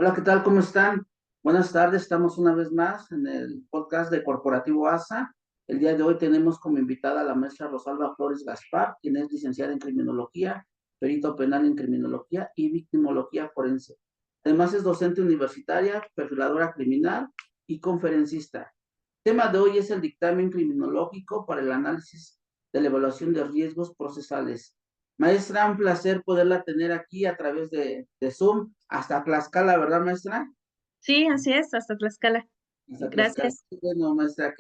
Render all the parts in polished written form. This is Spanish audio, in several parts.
Hola, ¿qué tal? ¿Cómo están? Buenas tardes, estamos una vez más en el podcast de Corporativo ASA. El día de hoy tenemos como invitada a la maestra Rosalba Flores Gaspar, quien es licenciada en Criminología, perito penal en Criminología y Victimología Forense. Además es docente universitaria, perfiladora criminal y conferencista. El tema de hoy es el dictamen criminológico para el análisis de la evaluación de riesgos procesales. Maestra, un placer poderla tener aquí a través de Zoom hasta Tlaxcala, ¿verdad, maestra? Sí, así es, hasta Tlaxcala. Hasta Tlaxcala. Gracias. Qué bueno, maestra,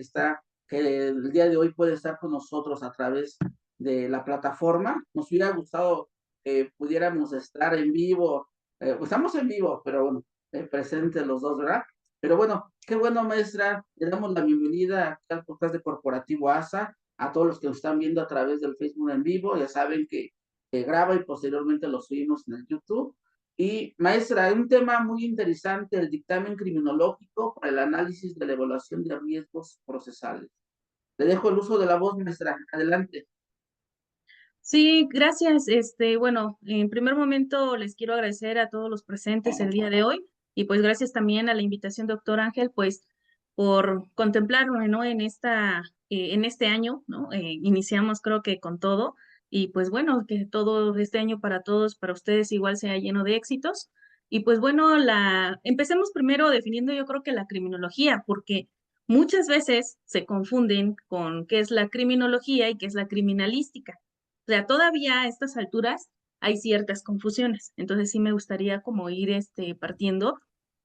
que el día de hoy puede estar con nosotros a través de la plataforma. Nos hubiera gustado que pudiéramos estar en vivo. Pues estamos en vivo, pero bueno, presentes los dos, ¿verdad? Pero bueno, qué bueno, maestra. Le damos la bienvenida aquí al podcast de Corporativo ASA, a todos los que nos están viendo a través del Facebook en vivo. Ya saben que graba y posteriormente lo subimos en el YouTube. Y maestra, un tema muy interesante, el dictamen criminológico para el análisis de la evaluación de riesgos procesales. Le dejo el uso de la voz, maestra. Adelante. Sí, gracias. Bueno, en primer momento les quiero agradecer a todos los presentes el día de hoy y pues gracias también a la invitación, doctor Ángel, pues por contemplarme, ¿no? En este año, ¿no? Iniciamos creo que con todo y pues bueno, que todo este año para todos, para ustedes igual sea lleno de éxitos. Y pues bueno, empecemos primero definiendo yo creo que la criminología, porque muchas veces se confunden con qué es la criminología y qué es la criminalística. O sea, todavía a estas alturas hay ciertas confusiones. Entonces sí me gustaría como ir partiendo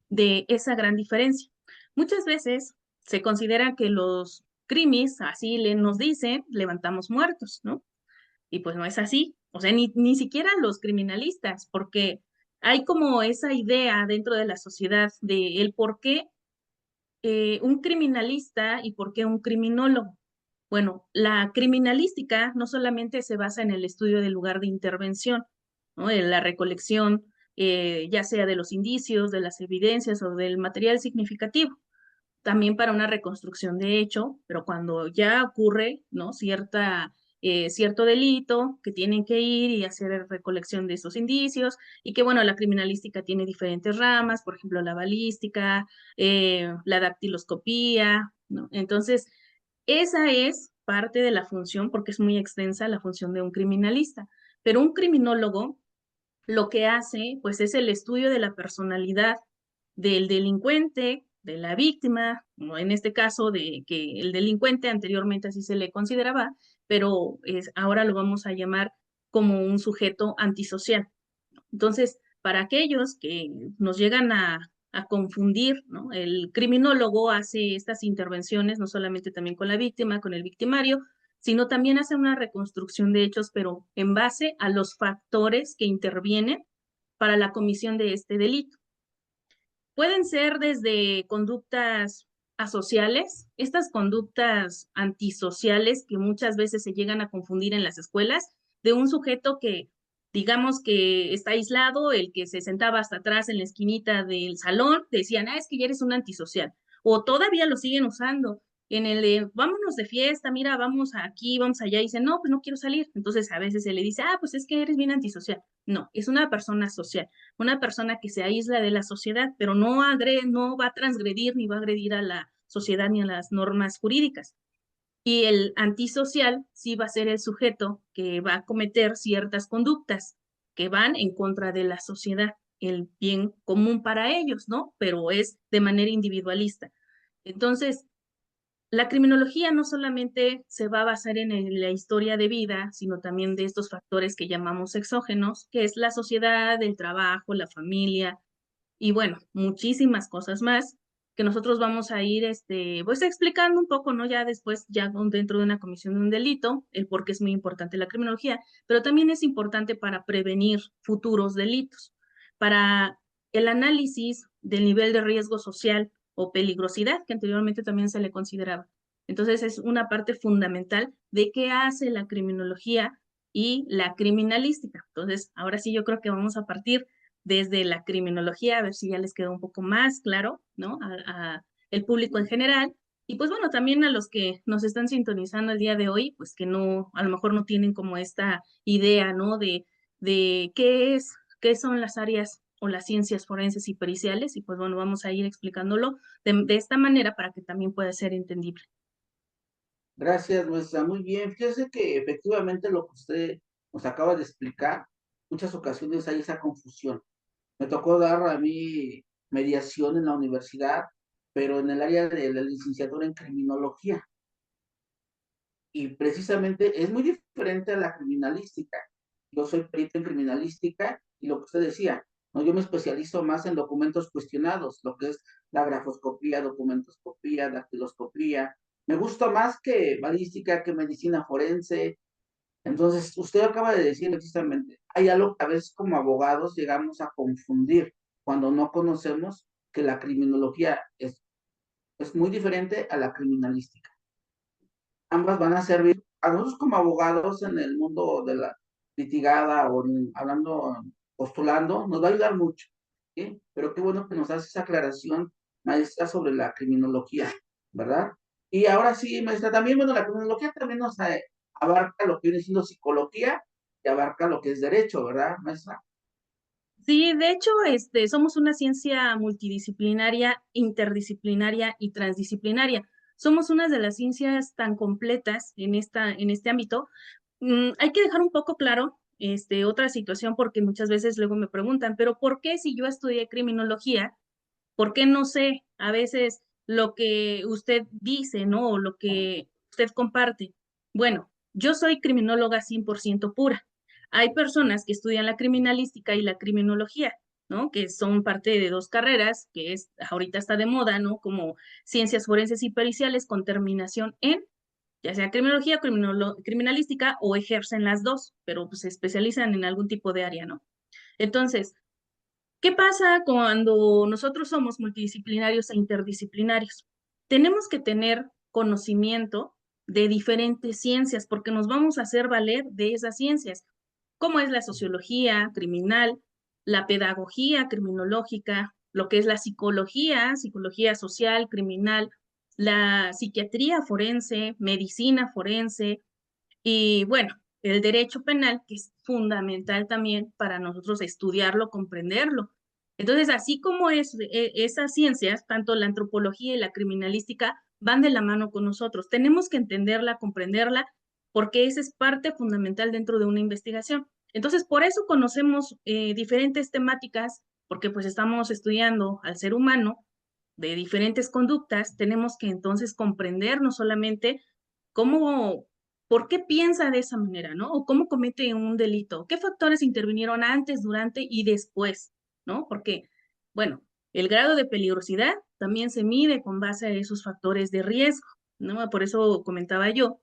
de esa gran diferencia. Muchas veces se considera que los crimis, así nos dicen, levantamos muertos, ¿no? Y pues no es así. O sea, ni siquiera los criminalistas, porque hay como esa idea dentro de la sociedad de el por qué un criminalista y por qué un criminólogo. Bueno, la criminalística no solamente se basa en el estudio del lugar de intervención, ¿no? En la recolección, ya sea de los indicios, de las evidencias o del material significativo, también para una reconstrucción de hecho, pero cuando ya ocurre, ¿no? Cierto delito, que tienen que ir y hacer recolección de esos indicios, y que bueno, la criminalística tiene diferentes ramas, por ejemplo, la balística, la dactiloscopía, ¿no? Entonces, esa es parte de la función, porque es muy extensa la función de un criminalista, pero un criminólogo lo que hace, pues, es el estudio de la personalidad del delincuente, de la víctima, o en este caso de que el delincuente anteriormente así se le consideraba, pero ahora lo vamos a llamar como un sujeto antisocial. Entonces, para aquellos que nos llegan a confundir, ¿no? El criminólogo hace estas intervenciones no solamente también con la víctima, con el victimario, sino también hace una reconstrucción de hechos, pero en base a los factores que intervienen para la comisión de este delito. Pueden ser desde conductas asociales, estas conductas antisociales que muchas veces se llegan a confundir en las escuelas, de un sujeto que, digamos que está aislado, el que se sentaba hasta atrás en la esquinita del salón, decían, es que ya eres un antisocial, o todavía lo siguen usando. En el de, vámonos de fiesta, mira, vamos aquí, vamos allá, y dicen, no, pues no quiero salir. Entonces a veces se le dice, pues es que eres bien antisocial. No, es una persona social, una persona que se aísla de la sociedad, pero no va a transgredir ni va a agredir a la sociedad ni a las normas jurídicas. Y el antisocial sí va a ser el sujeto que va a cometer ciertas conductas que van en contra de la sociedad, el bien común para ellos, ¿no? Pero es de manera individualista. Entonces, la criminología no solamente se va a basar en la historia de vida, sino también de estos factores que llamamos exógenos, que es la sociedad, el trabajo, la familia y bueno, muchísimas cosas más que nosotros vamos a ir pues explicando un poco, ¿no? Ya después, ya dentro de una comisión de un delito, el por qué es muy importante la criminología, pero también es importante para prevenir futuros delitos, para el análisis del nivel de riesgo social o peligrosidad, que anteriormente también se le consideraba. Entonces es una parte fundamental de qué hace la criminología y la criminalística. Entonces, ahora sí yo creo que vamos a partir desde la criminología, a ver si ya les quedó un poco más claro, ¿no? A el público en general. Y pues bueno, también a los que nos están sintonizando el día de hoy, pues que no, a lo mejor no tienen como esta idea, ¿no? De qué son las áreas o las ciencias forenses y periciales, y pues bueno, vamos a ir explicándolo de esta manera para que también pueda ser entendible. Gracias, maestra. Muy bien. Fíjese que efectivamente lo que usted nos acaba de explicar, muchas ocasiones hay esa confusión. Me tocó dar a mí mediación en la universidad, pero en el área de la licenciatura en criminología. Y precisamente es muy diferente a la criminalística. Yo soy perito en criminalística y lo que usted decía, ¿no? Yo me especializo más en documentos cuestionados, lo que es la grafoscopía, documentoscopía, dactiloscopía. Me gusta más que balística, que medicina forense. Entonces, usted acaba de decir precisamente, hay algo que a veces como abogados llegamos a confundir cuando no conocemos que la criminología es muy diferente a la criminalística. Ambas van a servir a nosotros como abogados en el mundo de la litigada o hablando, postulando, nos va a ayudar mucho, ¿sí? Pero qué bueno que nos hace esa aclaración, maestra, sobre la criminología, ¿verdad? Y ahora sí, maestra, también, bueno, la criminología también nos abarca lo que viene siendo psicología y abarca lo que es derecho, ¿verdad, maestra? Sí, de hecho, somos una ciencia multidisciplinaria, interdisciplinaria y transdisciplinaria. Somos una de las ciencias tan completas en este ámbito. Hay que dejar un poco claro, otra situación, porque muchas veces luego me preguntan, pero ¿por qué si yo estudié criminología, por qué no sé a veces lo que usted dice, ¿no? O lo que usted comparte? Bueno, yo soy criminóloga 100% pura. Hay personas que estudian la criminalística y la criminología, ¿no? Que son parte de dos carreras, que es, ahorita está de moda, ¿no? Como ciencias forenses y periciales con terminación en, ya sea criminología, criminalística, o ejercen las dos, pero pues, se especializan en algún tipo de área, ¿no? Entonces, ¿qué pasa cuando nosotros somos multidisciplinarios e interdisciplinarios? Tenemos que tener conocimiento de diferentes ciencias porque nos vamos a hacer valer de esas ciencias, como es la sociología criminal, la pedagogía criminológica, lo que es la psicología, psicología social, criminal, la psiquiatría forense, medicina forense, y bueno, el derecho penal, que es fundamental también para nosotros estudiarlo, comprenderlo. Entonces, así como esas ciencias, tanto la antropología y la criminalística, van de la mano con nosotros. Tenemos que entenderla, comprenderla, porque esa es parte fundamental dentro de una investigación. Entonces, por eso conocemos diferentes temáticas, porque pues estamos estudiando al ser humano de diferentes conductas, tenemos que entonces comprender no solamente cómo, por qué piensa de esa manera, ¿no? O cómo comete un delito, qué factores intervinieron antes, durante y después, ¿no? Porque, bueno, el grado de peligrosidad también se mide con base a esos factores de riesgo, ¿no? Por eso comentaba yo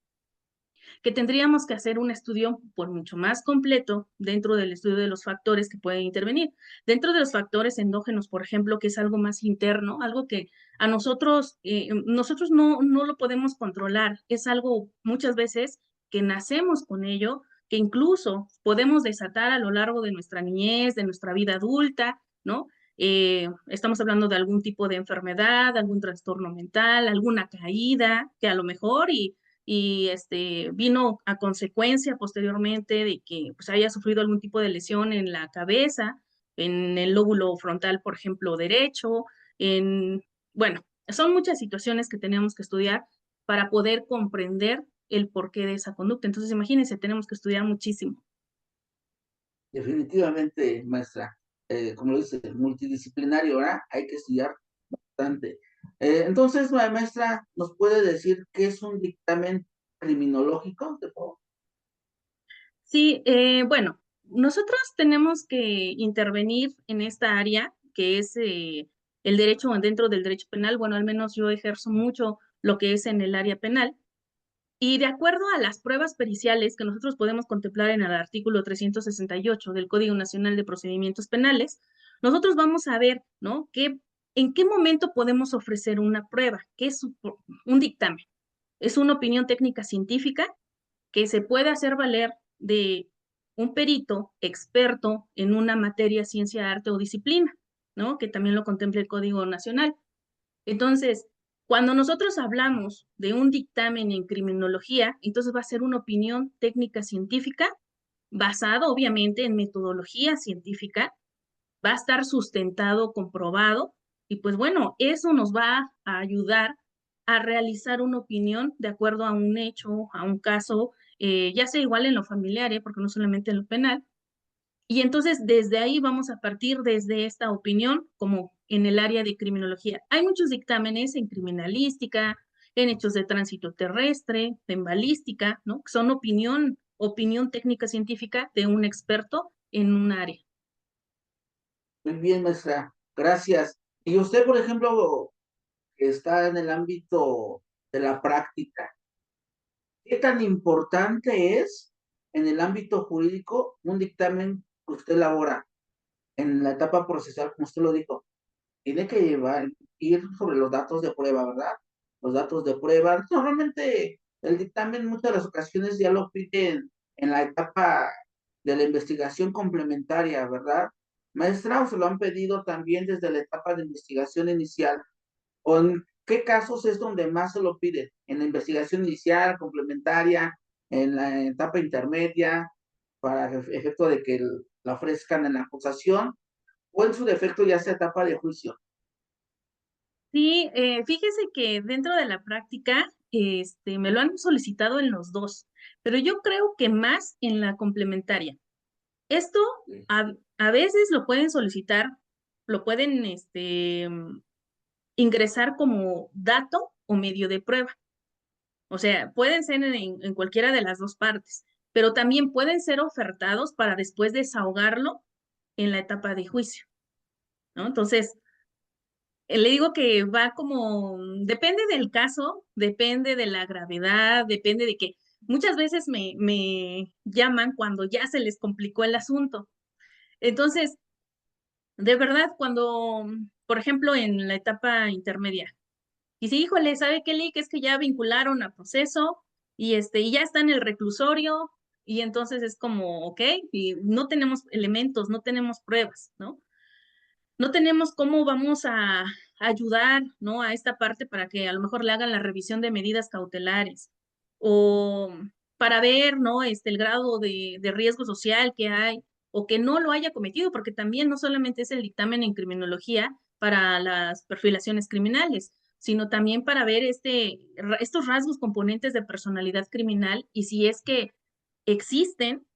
que tendríamos que hacer un estudio por mucho más completo dentro del estudio de los factores que pueden intervenir. Dentro de los factores endógenos, por ejemplo, que es algo más interno, algo que a nosotros no lo podemos controlar, es algo muchas veces que nacemos con ello, que incluso podemos desatar a lo largo de nuestra niñez, de nuestra vida adulta, ¿no? Estamos hablando de algún tipo de enfermedad, algún trastorno mental, alguna caída, que a lo mejor vino a consecuencia posteriormente de que pues, haya sufrido algún tipo de lesión en la cabeza, en el lóbulo frontal, por ejemplo, derecho, bueno, son muchas situaciones que tenemos que estudiar para poder comprender el porqué de esa conducta. Entonces, imagínense, tenemos que estudiar muchísimo. Definitivamente, maestra, como lo dice, multidisciplinario, ¿verdad? Hay que estudiar bastante. Entonces, maestra, ¿nos puede decir qué es un dictamen criminológico? De favor? Sí, bueno, nosotros tenemos que intervenir en esta área que es el derecho dentro del derecho penal. Bueno, al menos yo ejerzo mucho lo que es en el área penal. Y de acuerdo a las pruebas periciales que nosotros podemos contemplar en el artículo 368 del Código Nacional de Procedimientos Penales, nosotros vamos a ver, ¿no? ¿En qué momento podemos ofrecer una prueba? ¿Qué es un dictamen? Es una opinión técnica científica que se puede hacer valer de un perito experto en una materia, ciencia, arte o disciplina, ¿no? Que también lo contempla el Código Nacional. Entonces, cuando nosotros hablamos de un dictamen en criminología, entonces va a ser una opinión técnica científica basada obviamente en metodología científica va a estar sustentado, comprobado, y pues bueno, eso nos va a ayudar a realizar una opinión de acuerdo a un hecho, a un caso, ya sea igual en lo familiar, porque no solamente en lo penal. Y entonces desde ahí vamos a partir desde esta opinión como en el área de criminología. Hay muchos dictámenes en criminalística, en hechos de tránsito terrestre, en balística, ¿no? Que son opinión técnica científica de un experto en un área. Muy bien, maestra. Gracias. Y usted, por ejemplo, que está en el ámbito de la práctica, ¿qué tan importante es en el ámbito jurídico un dictamen que usted elabora en la etapa procesal, como usted lo dijo? Tiene que ir sobre los datos de prueba, ¿verdad? Los datos de prueba. Normalmente el dictamen muchas de las ocasiones ya lo piden en la etapa de la investigación complementaria, ¿verdad? Maestra, ¿o se lo han pedido también desde la etapa de investigación inicial? ¿O en qué casos es donde más se lo piden? ¿En la investigación inicial, complementaria, en la etapa intermedia, para efecto de que la ofrezcan en la acusación, o en su defecto ya sea etapa de juicio? Sí, fíjese que dentro de la práctica, me lo han solicitado en los dos, pero yo creo que más en la complementaria. Esto a veces lo pueden solicitar, lo pueden ingresar como dato o medio de prueba. O sea, pueden ser en cualquiera de las dos partes, pero también pueden ser ofertados para después desahogarlo en la etapa de juicio, ¿no? Entonces, le digo que va como, depende del caso, depende de la gravedad, depende de que muchas veces me llaman cuando ya se les complicó el asunto. Entonces, de verdad, cuando, por ejemplo, en la etapa intermedia, y si, híjole, ¿sabe qué, Lick? Es que ya vincularon a proceso y ya está en el reclusorio, y entonces es como, ok, y no tenemos elementos, no tenemos pruebas, ¿no? No tenemos cómo vamos a ayudar, ¿no? A esta parte para que a lo mejor le hagan la revisión de medidas cautelares o para ver, ¿no? El grado de riesgo social que hay o que no lo haya cometido, porque también no solamente es el dictamen en criminología para las perfilaciones criminales, sino también para ver estos rasgos componentes de personalidad criminal y si es que existen,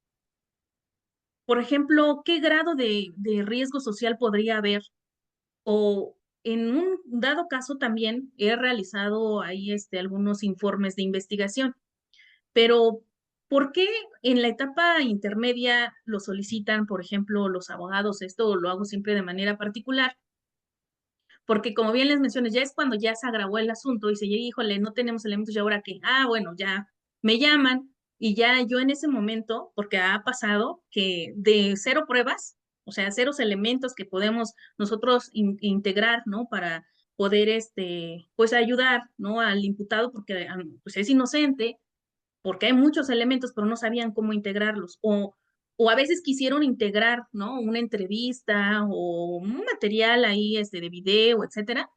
por ejemplo, qué grado de riesgo social podría haber o en un dado caso también he realizado ahí algunos informes de investigación, pero ¿por qué en la etapa intermedia lo solicitan, por ejemplo, los abogados? Esto lo hago siempre de manera particular, porque como bien les mencioné, ya es cuando ya se agravó el asunto y se llega, híjole, no tenemos elementos y ahora qué, bueno, ya me llaman y ya yo en ese momento, porque ha pasado que de cero pruebas, o sea, ceros elementos que podemos nosotros integrar, ¿no? Para poder, pues ayudar, ¿no? Al imputado porque pues es inocente, porque hay muchos elementos, pero no sabían cómo integrarlos. O a veces quisieron integrar, ¿no? Una entrevista o un material ahí de video, etcétera,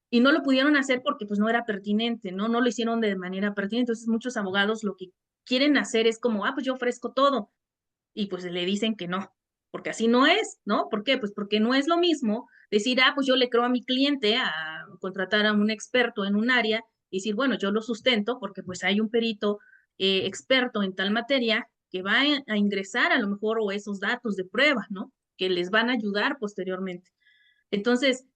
y no lo pudieron hacer porque pues no era pertinente, ¿no? No lo hicieron de manera pertinente. Entonces muchos abogados lo que quieren hacer es como, pues yo ofrezco todo, y pues le dicen que no, porque así no es, ¿no? ¿Por qué? Pues porque no es lo mismo decir, pues yo le creo a mi cliente a contratar a un experto en un área y decir, bueno, yo lo sustento porque pues hay un perito experto en tal materia que va a ingresar a lo mejor o esos datos de prueba, ¿no? Que les van a ayudar posteriormente. Entonces,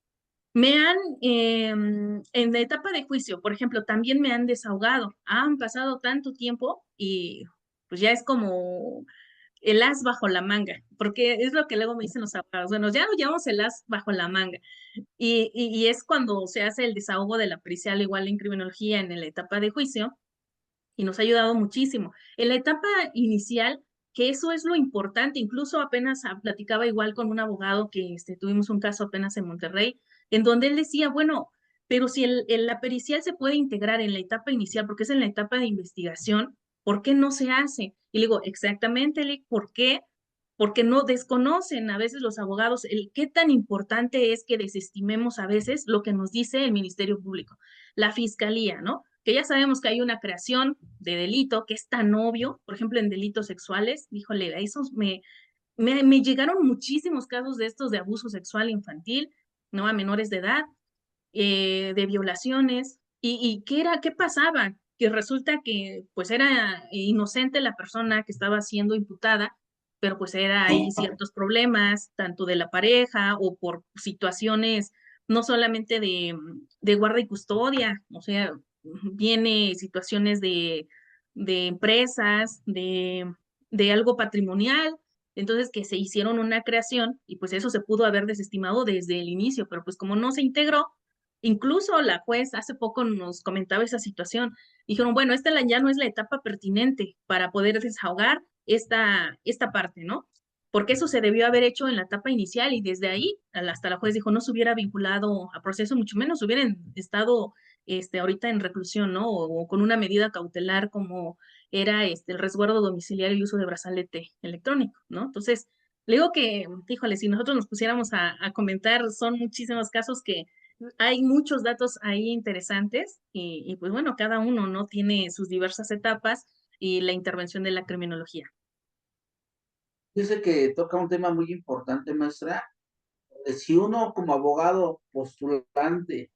en la etapa de juicio, por ejemplo, también me han desahogado. Han pasado tanto tiempo y pues ya es como el as bajo la manga, porque es lo que luego me dicen los abogados. Bueno, ya lo llamamos el as bajo la manga. Y es cuando se hace el desahogo de la pericial igual en criminología en la etapa de juicio y nos ha ayudado muchísimo. En la etapa inicial, que eso es lo importante, incluso apenas platicaba igual con un abogado que tuvimos un caso apenas en Monterrey, en donde él decía, bueno, pero si la pericial se puede integrar en la etapa inicial, porque es en la etapa de investigación, ¿por qué no se hace? Y le digo, exactamente, ¿por qué? Porque no desconocen a veces los abogados el qué tan importante es que desestimemos a veces lo que nos dice el Ministerio Público, la Fiscalía, ¿no? Que ya sabemos que hay una creación de delito que es tan obvio, por ejemplo, en delitos sexuales, híjole, eso me llegaron muchísimos casos de estos de abuso sexual infantil, ¿no? A menores de edad, de violaciones. ¿Y qué era? ¿Qué pasaba? Que resulta que pues era inocente la persona que estaba siendo imputada, pero pues era ahí ciertos problemas, tanto de la pareja o por situaciones no solamente de guarda y custodia, o sea, viene situaciones de empresas, de algo patrimonial, entonces que se hicieron una creación y pues eso se pudo haber desestimado desde el inicio, pero pues como no se integró, incluso la juez hace poco nos comentaba esa situación, dijeron, bueno, ya no es la etapa pertinente para poder desahogar esta parte, ¿no? Porque eso se debió haber hecho en la etapa inicial y desde ahí hasta la juez dijo no se hubiera vinculado a proceso, mucho menos hubieran estado ahorita en reclusión, ¿no? O con una medida cautelar como era el resguardo domiciliario y uso de brazalete electrónico, ¿no? Entonces, le digo que, híjole, si nosotros nos pusiéramos a comentar, son muchísimos casos que hay muchos datos ahí interesantes y pues bueno, cada uno, ¿no? Tiene sus diversas etapas y la intervención de la criminología. Dice que toca un tema muy importante, maestra. Si uno como abogado postulante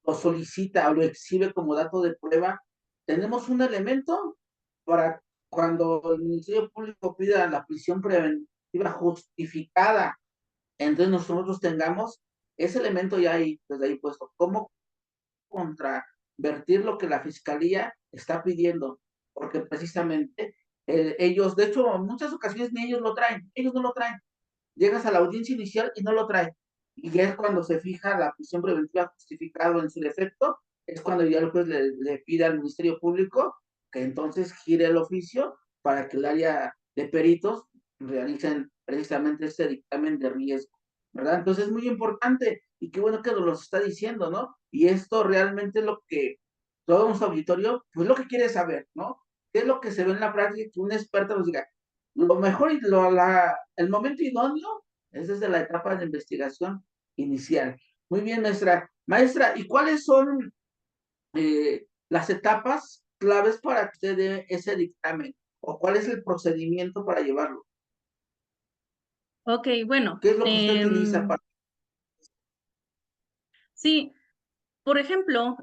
lo solicita o lo exhibe como dato de prueba, tenemos un elemento para cuando el Ministerio Público pida la prisión preventiva justificada, entonces nosotros tengamos ese elemento ya ahí, desde ahí puesto. ¿Cómo contravertir lo que la Fiscalía está pidiendo? Porque precisamente ellos, de hecho, en muchas ocasiones ni ellos lo traen, ellos no lo traen. Llegas a la audiencia inicial y no lo traen. Y ya es cuando se fija la prisión preventiva justificada en su defecto, es cuando ya el juez le pide al Ministerio Público que entonces gire el oficio para que el área de peritos realicen precisamente este dictamen de riesgo, ¿verdad? Entonces es muy importante y qué bueno que nos lo está diciendo, ¿no? Y esto realmente es lo que todo un auditorio, pues lo que quiere saber, ¿no? ¿Qué es lo que se ve en la práctica que un experto nos diga? Lo mejor y el momento idóneo es desde la etapa de investigación inicial. Muy bien, maestra. Maestra, ¿y cuáles son las etapas claves para que usted dé ese dictamen? ¿O cuál es el procedimiento para llevarlo? Ok, bueno, ¿Qué es lo que usted utiliza para... sí, por ejemplo,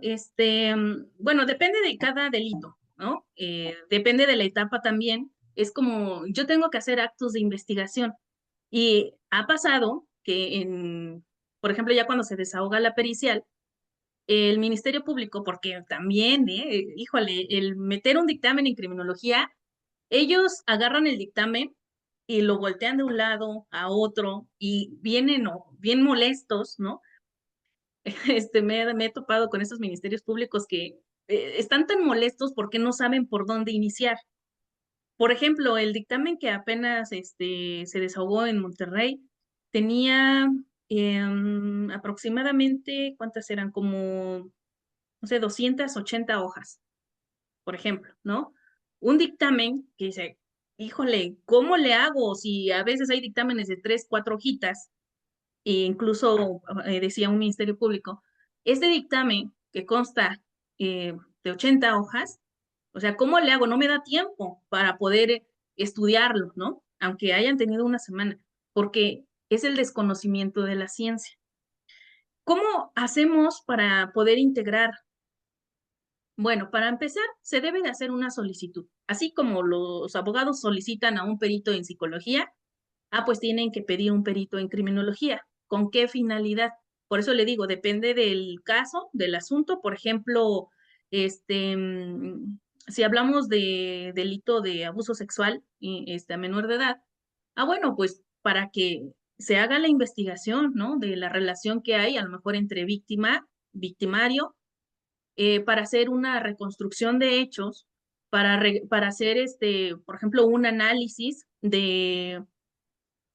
bueno, depende de cada delito, ¿no? Depende de la etapa también. Es como, yo tengo que hacer actos de investigación y ha pasado que por ejemplo, ya cuando se desahoga la pericial, el Ministerio Público, porque también, híjole, el meter un dictamen en criminología, ellos agarran el dictamen y lo voltean de un lado a otro y vienen bien molestos, ¿no? Me he topado con estos ministerios públicos que están tan molestos porque no saben por dónde iniciar. Por ejemplo, el dictamen que apenas se desahogó en Monterrey tenía aproximadamente, ¿cuántas eran? Como, no sé, 280 hojas, por ejemplo, ¿no? Un dictamen que dice, híjole, ¿cómo le hago si a veces hay dictámenes de 3, 4 hojitas? E incluso decía un ministerio público, este dictamen que consta de 80 hojas, o sea, ¿cómo le hago? No me da tiempo para poder estudiarlo, ¿no? Aunque hayan tenido una semana, porque es el desconocimiento de la ciencia. ¿Cómo hacemos para poder integrar? Bueno, para empezar, se debe de hacer una solicitud. Así como los abogados solicitan a un perito en psicología, pues tienen que pedir un perito en criminología. ¿Con qué finalidad? Por eso le digo, depende del caso, del asunto. Por ejemplo, si hablamos de delito de abuso sexual a menor de edad, bueno, pues para que se haga la investigación, ¿no? De la relación que hay, a lo mejor entre víctima, victimario, para hacer una reconstrucción de hechos, para hacer, por ejemplo, un análisis de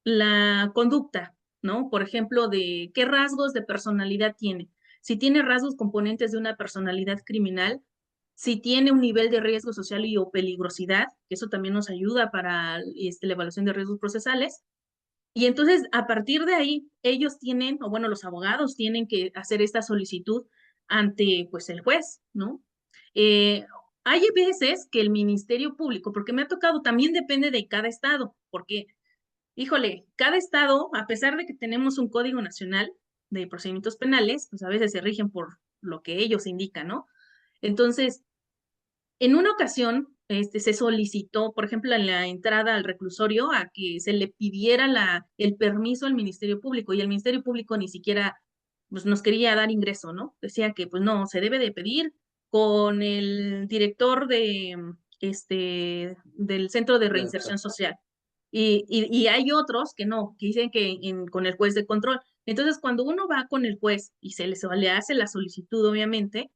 la conducta, ¿no? Por ejemplo, de qué rasgos de personalidad tiene. Si tiene rasgos componentes de una personalidad criminal, si tiene un nivel de riesgo social y o peligrosidad, que eso también nos ayuda para la evaluación de riesgos procesales. Y entonces, a partir de ahí, ellos tienen, o bueno, los abogados tienen que hacer esta solicitud ante, pues, el juez, ¿no? Eh, Hay veces que el Ministerio Público, porque me ha tocado, también depende de cada estado, porque híjole, cada estado, a pesar de que tenemos un Código Nacional de Procedimientos Penales, pues a veces se rigen por lo que ellos indican, ¿no? Entonces, en una ocasión, se solicitó, por ejemplo, en la entrada al reclusorio, a que se le pidiera el permiso al Ministerio Público, y el Ministerio Público ni siquiera pues, nos quería dar ingreso, ¿no? Decía que, pues no, se debe de pedir con el director del Centro de Reinserción Social. Y hay otros que no, que dicen que con el juez de control. Entonces, cuando uno va con el juez y le hace la solicitud, obviamente,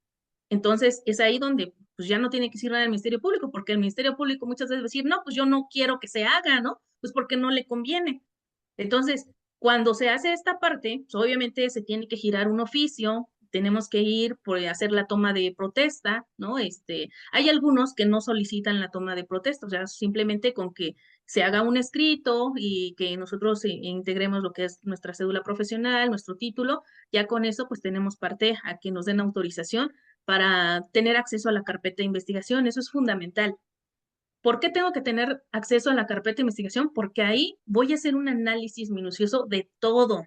entonces es ahí donde pues ya no tiene que ir al Ministerio Público, porque el Ministerio Público muchas veces va a decir, no, pues yo no quiero que se haga, ¿no? Pues porque no le conviene. Entonces, cuando se hace esta parte, pues obviamente se tiene que girar un oficio, tenemos que ir por hacer la toma de protesta, ¿no? Hay algunos que no solicitan la toma de protesta, o sea, simplemente con que se haga un escrito y que nosotros integremos lo que es nuestra cédula profesional, nuestro título, ya con eso pues tenemos parte a que nos den autorización para tener acceso a la carpeta de investigación, eso es fundamental. ¿Por qué tengo que tener acceso a la carpeta de investigación? Porque ahí voy a hacer un análisis minucioso de todo.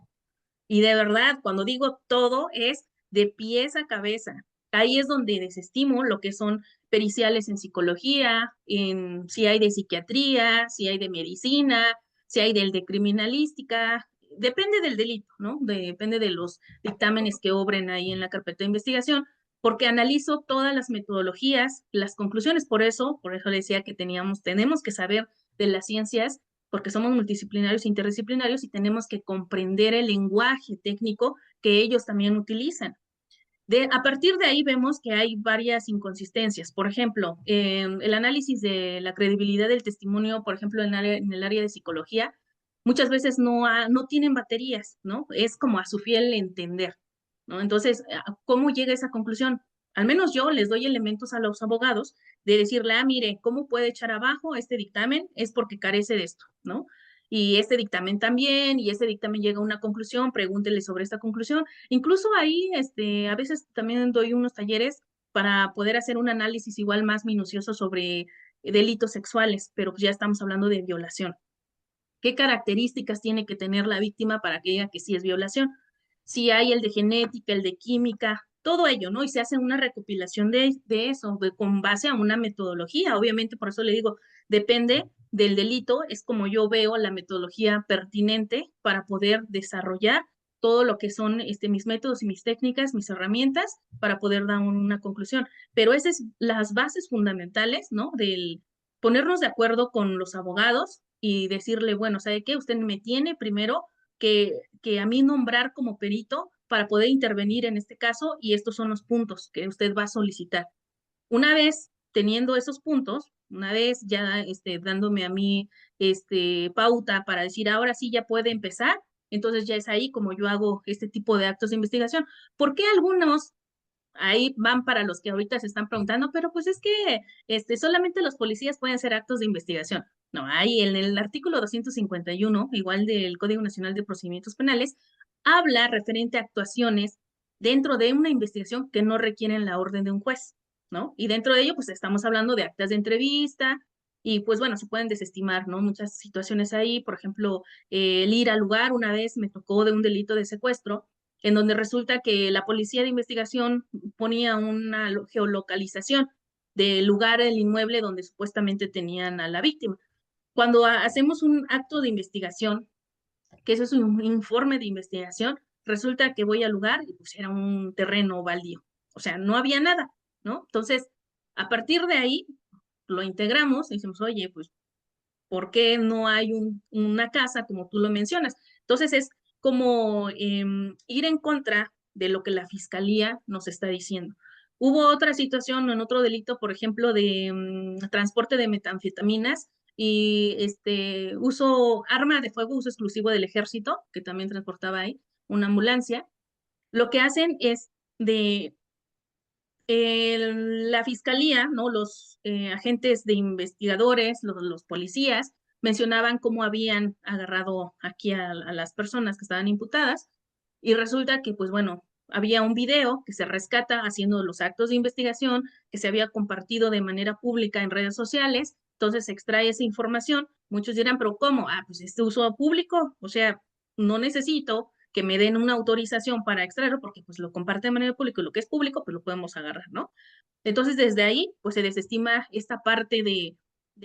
Y de verdad, cuando digo todo, es de pies a cabeza. Ahí es donde desestimo lo que son periciales en psicología, si hay de psiquiatría, si hay de medicina, si hay del de criminalística. Depende del delito, ¿no? Depende de los dictámenes que obren ahí en la carpeta de investigación, porque analizo todas las metodologías, las conclusiones. Por eso le decía que tenemos que saber de las ciencias porque somos multidisciplinarios e interdisciplinarios y tenemos que comprender el lenguaje técnico que ellos también utilizan. A partir de ahí vemos que hay varias inconsistencias. Por ejemplo, el análisis de la credibilidad del testimonio, por ejemplo, en el área de psicología, muchas veces no tienen baterías, ¿no? Es como a su fiel entender, ¿no? Entonces, ¿cómo llega a esa conclusión? Al menos yo les doy elementos a los abogados de decirle, mire, ¿cómo puede echar abajo este dictamen? Es porque carece de esto, ¿no? Y este dictamen también, y este dictamen llega a una conclusión, pregúntele sobre esta conclusión. Incluso ahí, a veces también doy unos talleres para poder hacer un análisis igual más minucioso sobre delitos sexuales, pero pues ya estamos hablando de violación. ¿Qué características tiene que tener la víctima para que diga que sí es violación? Si hay el de genética, el de química, todo ello, ¿no? Y se hace una recopilación de eso, con base a una metodología. Obviamente, por eso le digo, depende del delito, es como yo veo la metodología pertinente para poder desarrollar todo lo que son mis métodos y mis técnicas, mis herramientas, para poder dar una conclusión. Pero esas son las bases fundamentales, ¿no? Del ponernos de acuerdo con los abogados y decirle, bueno, ¿sabe qué? Usted me tiene primero que a mí nombrar como perito para poder intervenir en este caso y estos son los puntos que usted va a solicitar. Una vez teniendo esos puntos, una vez ya dándome a mí pauta para decir, ahora sí ya puede empezar, entonces ya es ahí como yo hago este tipo de actos de investigación. ¿Por qué algunos ahí van para los que ahorita se están preguntando, pero pues es que solamente los policías pueden hacer actos de investigación? No, ahí en el artículo 251, igual del Código Nacional de Procedimientos Penales, habla referente a actuaciones dentro de una investigación que no requieren la orden de un juez, ¿no? Y dentro de ello, pues estamos hablando de actas de entrevista y pues bueno, se pueden desestimar, ¿no? Muchas situaciones ahí, por ejemplo, el ir al lugar, una vez me tocó de un delito de secuestro, en donde resulta que la policía de investigación ponía una geolocalización del lugar del inmueble donde supuestamente tenían a la víctima. Cuando hacemos un acto de investigación, que eso es un informe de investigación, resulta que voy al lugar y pues era un terreno baldío, o sea, no había nada, ¿no? Entonces, a partir de ahí, lo integramos y decimos, oye, pues ¿por qué no hay una casa como tú lo mencionas? Entonces es como ir en contra de lo que la fiscalía nos está diciendo. Hubo otra situación en otro delito, por ejemplo, de transporte de metanfetaminas y arma de fuego, uso exclusivo del ejército, que también transportaba ahí, una ambulancia. Lo que hacen es de la fiscalía, ¿no? Los agentes de investigadores, los policías, mencionaban cómo habían agarrado aquí a las personas que estaban imputadas y resulta que, pues bueno, había un video que se rescata haciendo los actos de investigación, que se había compartido de manera pública en redes sociales entonces se extrae esa información. Muchos dirán, pero ¿cómo? Ah, pues este uso público, o sea, no necesito que me den una autorización para extraerlo porque pues lo comparte de manera pública y lo que es público pues lo podemos agarrar, ¿no? Entonces desde ahí pues se desestima esta parte de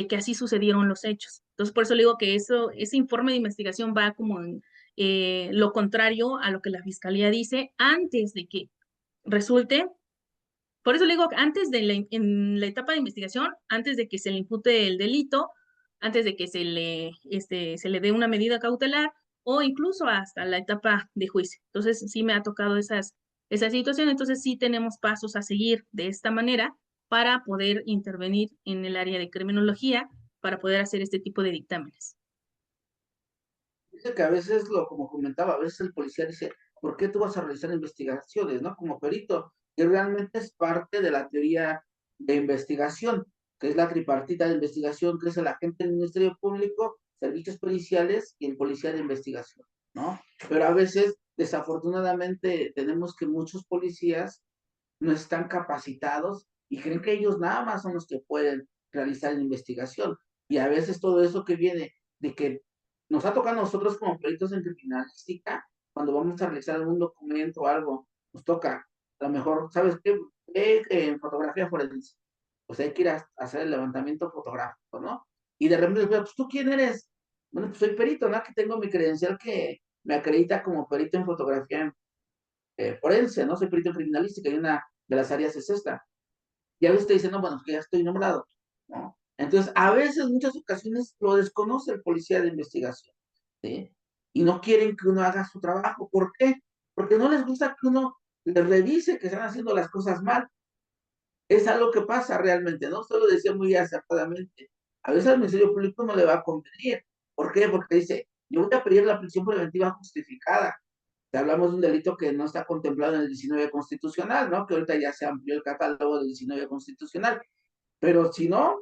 que así sucedieron los hechos. Entonces por eso le digo que ese informe de investigación va como en lo contrario a lo que la fiscalía dice antes de que resulte. Por eso le digo, antes de en la etapa de investigación, antes de que se le impute el delito, antes de que se le dé una medida cautelar o incluso hasta la etapa de juicio. Entonces, sí me ha tocado esa situación. Entonces, sí tenemos pasos a seguir de esta manera para poder intervenir en el área de criminología, para poder hacer este tipo de dictámenes. Dice que a veces, como comentaba, a veces el policía dice, ¿por qué tú vas a realizar investigaciones, no? Como perito, y realmente es parte de la teoría de investigación, que es la tripartita de investigación, que es el agente del Ministerio Público, servicios policiales y el policía de investigación, ¿no? Pero a veces, desafortunadamente, tenemos que muchos policías no están capacitados y creen que ellos nada más son los que pueden realizar la investigación. Y a veces todo eso que viene de que nos ha tocado a nosotros como peritos en criminalística, cuando vamos a realizar algún documento o algo, nos toca, a lo mejor, ¿sabes qué? En fotografía forense. Pues hay que ir a hacer el levantamiento fotográfico, ¿no? Y de repente, pues, ¿tú quién eres? Bueno, pues soy perito, ¿no? Que tengo mi credencial que me acredita como perito en fotografía forense, ¿no? Soy perito en criminalística y una de las áreas es esta. Ya usted dice, no, bueno, que ya estoy nombrado, ¿no? Entonces, a veces, muchas ocasiones, lo desconoce el policía de investigación, ¿sí? Y no quieren que uno haga su trabajo. ¿Por qué? Porque no les gusta que uno les revise que están haciendo las cosas mal. Es algo que pasa realmente, ¿no? Usted lo decía muy acertadamente. A veces al Ministerio Público no le va a convenir. ¿Por qué? Porque dice, yo voy a pedir la prisión preventiva justificada. Te hablamos de un delito que no está contemplado en el 19 constitucional, ¿no? Que ahorita ya se amplió el catálogo del 19 constitucional. Pero si no,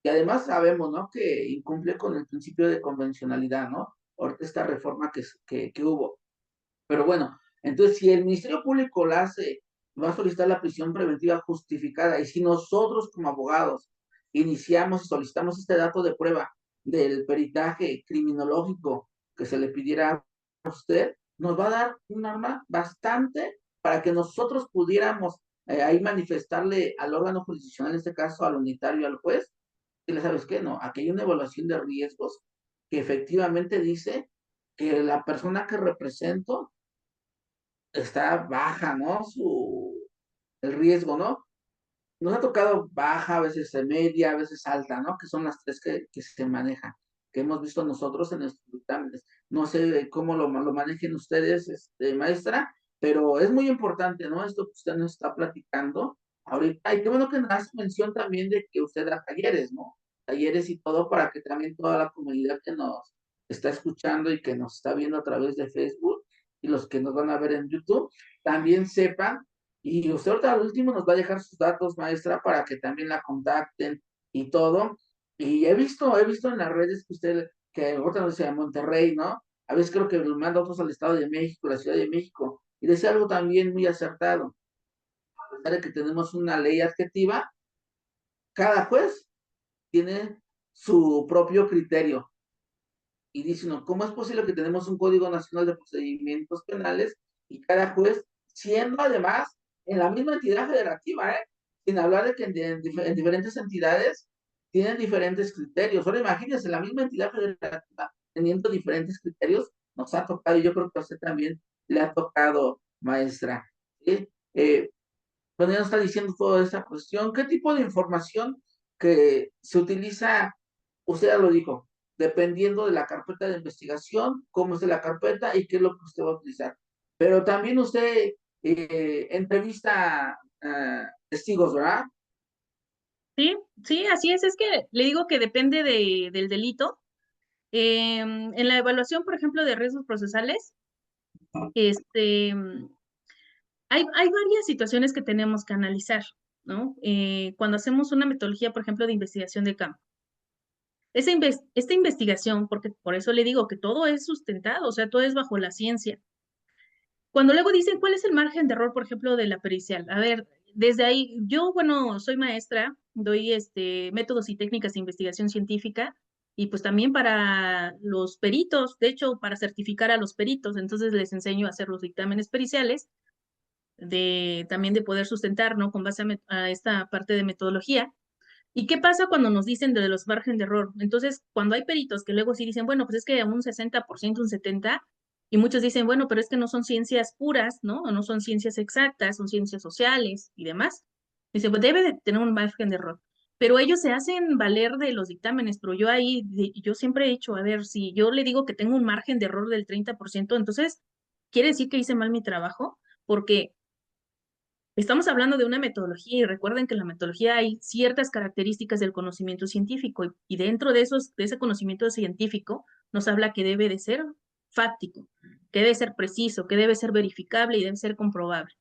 y además sabemos, ¿no? Que incumple con el principio de convencionalidad, ¿no? Ahorita esta reforma que hubo. Pero bueno, entonces si el Ministerio Público la hace, va a solicitar la prisión preventiva justificada, y si nosotros como abogados iniciamos y solicitamos este dato de prueba del peritaje criminológico que se le pidiera a usted, nos va a dar un arma bastante para que nosotros pudiéramos ahí manifestarle al órgano jurisdiccional, en este caso al unitario, al juez, y le sabes qué, no, aquí hay una evaluación de riesgos que efectivamente dice que la persona que represento está baja, ¿no? El riesgo, ¿no? Nos ha tocado baja, a veces media, a veces alta, ¿no? Que son las tres que se manejan, que hemos visto nosotros en nuestros dictámenes. No sé cómo lo manejen ustedes, maestra, pero es muy importante, ¿no? Esto que usted nos está platicando ahorita. Y qué bueno que nos hace mención también de que usted da talleres, ¿no? Talleres y todo para que también toda la comunidad que nos está escuchando y que nos está viendo a través de Facebook y los que nos van a ver en YouTube también sepan. Y usted ahorita al último nos va a dejar sus datos, maestra, para que también la contacten y todo. Y he visto en las redes que usted, que ahorita nos dice Monterrey, ¿no? A veces creo que nos manda otros al Estado de México, la Ciudad de México. Y decía algo también muy acertado. A pesar de que tenemos una ley adjetiva, cada juez tiene su propio criterio. Y dice uno, ¿cómo es posible que tenemos un Código Nacional de Procedimientos Penales y cada juez, siendo además en la misma entidad federativa, sin hablar de que en diferentes entidades tienen diferentes criterios? Ahora imagínense, la misma entidad federativa teniendo diferentes criterios, nos ha tocado, y yo creo que a usted también le ha tocado, maestra. ¿Sí? Bueno, ya nos está diciendo toda esta cuestión. ¿Qué tipo de información que se utiliza? Usted ya lo dijo, dependiendo de la carpeta de investigación, cómo es de la carpeta y qué es lo que usted va a utilizar. Pero también usted entrevista testigos, ¿verdad? Sí, sí, así es que le digo que depende del delito. En la evaluación, por ejemplo, de riesgos procesales, este, hay varias situaciones que tenemos que analizar, ¿no? Cuando hacemos una metodología, por ejemplo, de investigación de campo. Esta investigación, porque por eso le digo que todo es sustentado, o sea, todo es bajo la ciencia. Cuando luego dicen, ¿cuál es el margen de error, por ejemplo, de la pericial? A ver, desde ahí, yo, bueno, soy maestra, doy métodos y técnicas de investigación científica y pues también para los peritos, de hecho, para certificar a los peritos, entonces les enseño a hacer los dictámenes periciales, también de poder sustentar, ¿no? Con base a esta parte de metodología. ¿Y qué pasa cuando nos dicen de los margen de error? Entonces, cuando hay peritos que luego sí dicen, bueno, pues es que un 60%, un 70%, y muchos dicen, bueno, pero es que no son ciencias puras, ¿no? O no son ciencias exactas, son ciencias sociales y demás. Dice, pues debe de tener un margen de error. Pero ellos se hacen valer de los dictámenes, pero yo ahí, yo siempre he dicho, a ver, si yo le digo que tengo un margen de error del 30%, entonces, ¿quiere decir que hice mal mi trabajo? Porque estamos hablando de una metodología y recuerden que en la metodología hay ciertas características del conocimiento científico y dentro de ese conocimiento científico nos habla que debe de ser fáctico, que debe ser preciso, que debe ser verificable y debe ser comprobable,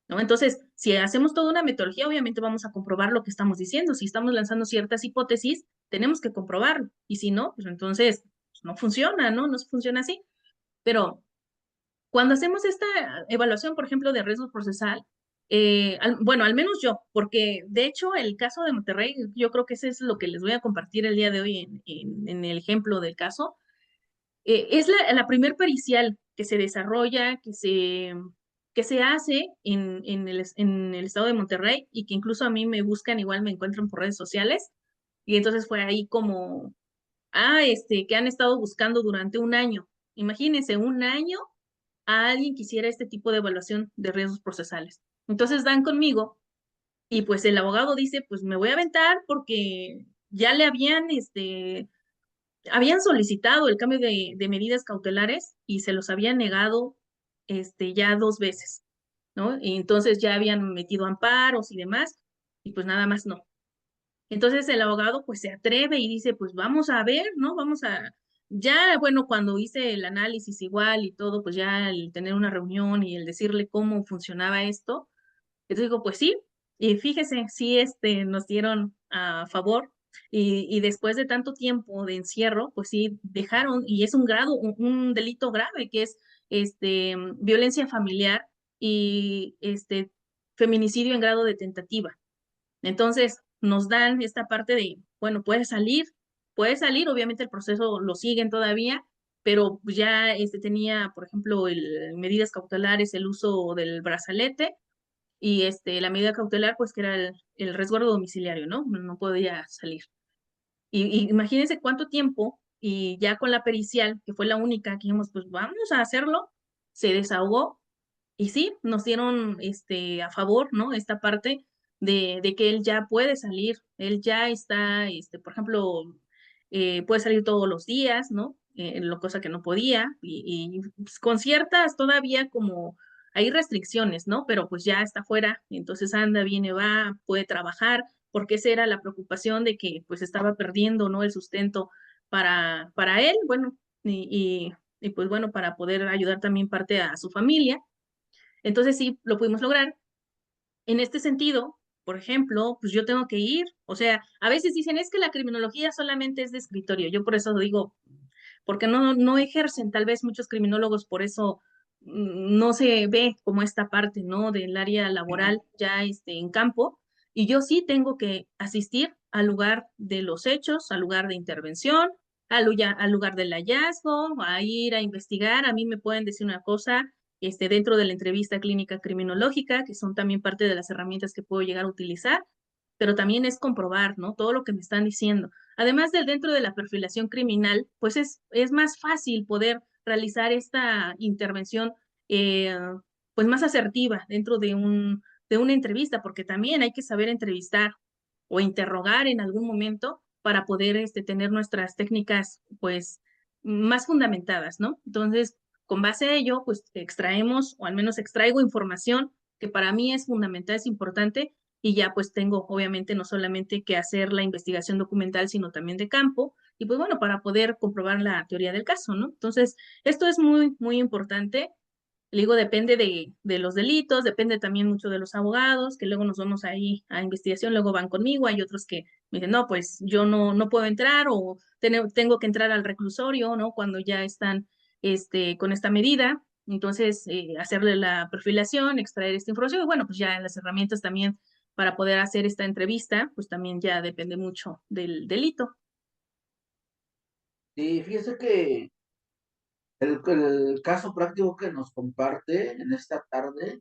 ¿no? Entonces, si hacemos toda una metodología, obviamente vamos a comprobar lo que estamos diciendo. Si estamos lanzando ciertas hipótesis, tenemos que comprobarlo. Y si no, pues entonces pues no funciona, ¿no? No funciona así. Pero cuando hacemos esta evaluación, por ejemplo, de riesgo procesal, bueno, al menos yo, porque de hecho el caso de Monterrey, yo creo que ese es lo que les voy a compartir el día de hoy en el ejemplo del caso, es la primer pericial que se desarrolla, que se hace en el estado de Monterrey y que incluso a mí me buscan, igual me encuentran por redes sociales. Y entonces fue ahí como, que han estado buscando durante un año. Imagínense, un año a alguien que hiciera este tipo de evaluación de riesgos procesales. Entonces dan conmigo y pues el abogado dice, pues me voy a aventar porque ya le habían solicitado el cambio de medidas cautelares y se los habían negado ya 2 veces, ¿no? Y entonces ya habían metido amparos y demás y pues nada más no. Entonces el abogado pues se atreve y dice, pues vamos a ver, ¿no? Ya, bueno, cuando hice el análisis igual y todo, pues ya el tener una reunión y el decirle cómo funcionaba esto, entonces digo, pues sí, y fíjese, sí, nos dieron a favor y después de tanto tiempo de encierro, pues sí, dejaron, y es un delito grave que es violencia familiar y feminicidio en grado de tentativa. Entonces, nos dan esta parte de, bueno, puede salir, obviamente el proceso lo siguen todavía, pero ya tenía, por ejemplo, medidas cautelares, el uso del brazalete y la medida cautelar, pues que era el resguardo domiciliario, ¿no? No podía salir. Y imagínense cuánto tiempo, y ya con la pericial, que fue la única, que dijimos, pues vamos a hacerlo, se desahogó y sí, nos dieron a favor, ¿no? Esta parte de que él ya puede salir, él ya está, por ejemplo, puede salir todos los días, ¿no? Lo cosa que no podía, y pues, con ciertas todavía como hay restricciones, ¿no? Pero pues ya está fuera, entonces anda, viene, va, puede trabajar, porque esa era la preocupación de que pues estaba perdiendo, ¿no? El sustento para él, bueno, y pues bueno, para poder ayudar también parte a su familia. Entonces sí, lo pudimos lograr. En este sentido, por ejemplo, pues yo tengo que ir, o sea, a veces dicen, es que la criminología solamente es de escritorio. Yo por eso digo, porque no ejercen, tal vez muchos criminólogos por eso no se ve como esta parte, ¿no? Del área laboral ya en campo. Y yo sí tengo que asistir al lugar de los hechos, al lugar de intervención, al lugar del hallazgo, a ir a investigar. A mí me pueden decir una cosa, dentro de la entrevista clínica criminológica, que son también parte de las herramientas que puedo llegar a utilizar, pero también es comprobar, ¿no? Todo lo que me están diciendo. Además del dentro de la perfilación criminal, pues es más fácil poder realizar esta intervención eh, pues más asertiva dentro de una entrevista, porque también hay que saber entrevistar o interrogar en algún momento para poder tener nuestras técnicas pues más fundamentadas, ¿no? Entonces, con base a ello, pues extraemos, o al menos extraigo información que para mí es fundamental, es importante, y ya pues tengo obviamente no solamente que hacer la investigación documental, sino también de campo, y pues bueno, para poder comprobar la teoría del caso, ¿no? Entonces, esto es muy, muy importante. Le digo, depende de los delitos, depende también mucho de los abogados, que luego nos vamos ahí a investigación, luego van conmigo, hay otros que me dicen, no, pues yo no puedo entrar o tengo que entrar al reclusorio, ¿no? Cuando ya están con esta medida, entonces hacerle la perfilación, extraer esta información, y bueno, pues ya las herramientas también para poder hacer esta entrevista, pues también ya depende mucho del delito. Y fíjese que el caso práctico que nos comparte en esta tarde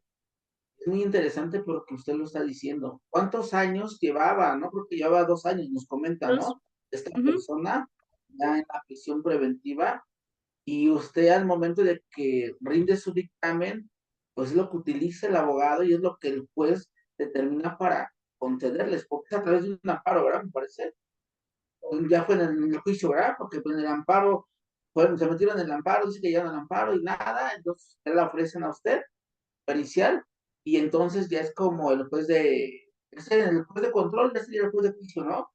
es muy interesante porque usted lo está diciendo. ¿Cuántos años llevaba? No creo que llevaba 2 años, nos comenta, Dos. ¿no? Esta Ujú. persona ya en la prisión preventiva y usted al momento de que rinde su dictamen, pues es lo que utiliza el abogado y es lo que el juez determina para concederles, porque es a través de un amparo, ¿verdad? Me parece. Ya fue en el juicio, ¿verdad? Porque pues, en el amparo, se metieron en el amparo, dice que llegan al amparo y nada, entonces le ofrecen a usted pericial y entonces ya es como el juez el juez de control, ya sería el juez de juicio, ¿no?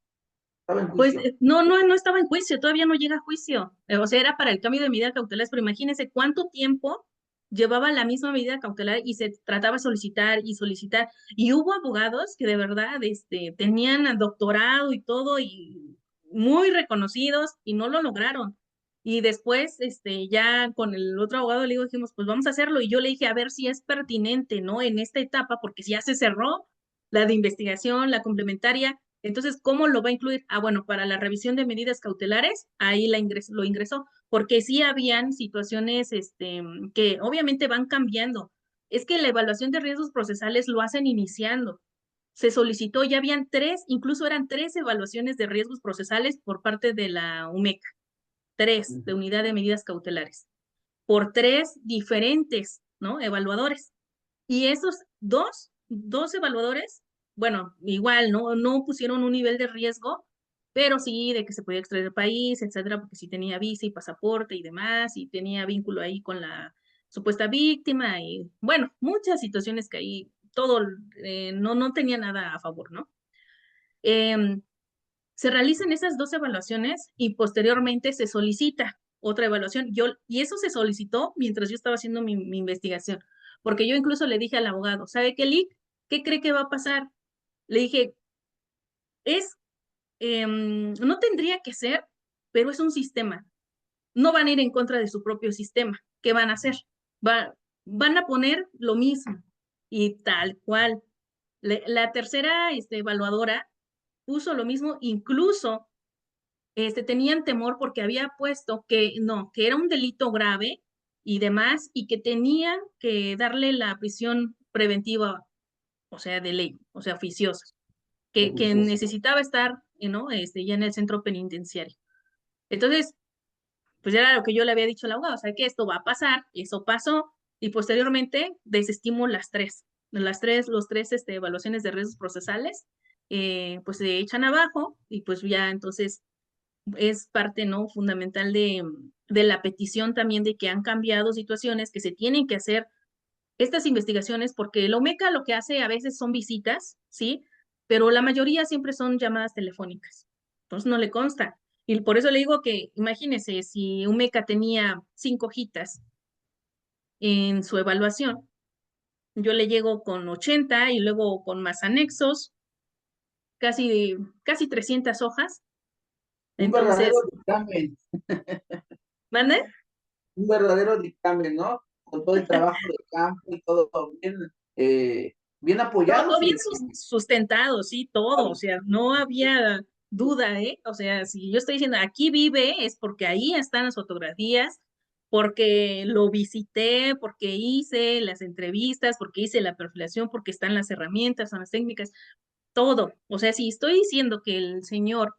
Estaba en Pues juicio. no estaba en juicio, todavía no llega a juicio. O sea, era para el cambio de medida cautelar, pero imagínense cuánto tiempo llevaba la misma medida cautelar y se trataba de solicitar y solicitar. Y hubo abogados que de verdad tenían doctorado y todo, y muy reconocidos, y no lo lograron. Y después, ya con el otro abogado le dijimos, pues vamos a hacerlo. Y yo le dije, a ver si es pertinente, ¿no? En esta etapa, porque ya se cerró la de investigación, la complementaria. Entonces, ¿cómo lo va a incluir? Ah, bueno, para la revisión de medidas cautelares, ahí lo ingresó, porque sí habían situaciones que obviamente van cambiando. Es que la evaluación de riesgos procesales lo hacen iniciando. Se solicitó, ya habían tres, incluso eran tres evaluaciones de riesgos procesales por parte de la UMECA, tres de unidad de medidas cautelares, por tres diferentes, ¿no? Evaluadores. Y esos dos evaluadores, bueno, igual, no pusieron un nivel de riesgo, pero sí de que se podía extraer del país, etcétera, porque sí tenía visa y pasaporte y demás, y tenía vínculo ahí con la supuesta víctima, y bueno, muchas situaciones que ahí todo no tenía nada a favor, ¿no? Em, Se realizan esas dos evaluaciones y posteriormente se solicita otra evaluación. Y eso se solicitó mientras yo estaba haciendo mi investigación, porque yo incluso le dije al abogado, ¿sabe qué, Lick? ¿Qué cree que va a pasar? Le dije, es, no tendría que ser, pero es un sistema. No van a ir en contra de su propio sistema. ¿Qué van a hacer? Van a poner lo mismo y tal cual. La tercera evaluadora puso lo mismo, incluso tenían temor porque había puesto que no, que era un delito grave y demás, y que tenían que darle la prisión preventiva, o sea, de ley, o sea, oficiosa, que Oficioso. necesitaba estar, ¿no? Ya en el centro penitenciario. Entonces, pues ya era lo que yo le había dicho al abogado, o sea, que esto va a pasar, eso pasó, y posteriormente desestimo los tres evaluaciones de riesgos procesales, pues se echan abajo, y pues ya entonces es parte, ¿no? Fundamental de la petición también de que han cambiado situaciones, que se tienen que hacer estas investigaciones, porque el OMECA lo que hace a veces son visitas, ¿sí? Pero la mayoría siempre son llamadas telefónicas. Entonces no le consta. Y por eso le digo que, imagínese, si OMECA tenía 5 hojitas en su evaluación, yo le llego con 80 y luego con más anexos, casi 300 hojas. Un verdadero Entonces, dictamen, ¿mande? un verdadero dictamen, ¿no? Con todo el trabajo de campo y todo bien, bien apoyado, Todo bien fíjese. sustentado, sí, todo, o sea, no había duda, ¿eh? O sea, si yo estoy diciendo aquí vive, es porque ahí están las fotografías, porque lo visité, porque hice las entrevistas, porque hice la perfilación, porque están las herramientas, son las técnicas, todo. O sea, si estoy diciendo que el señor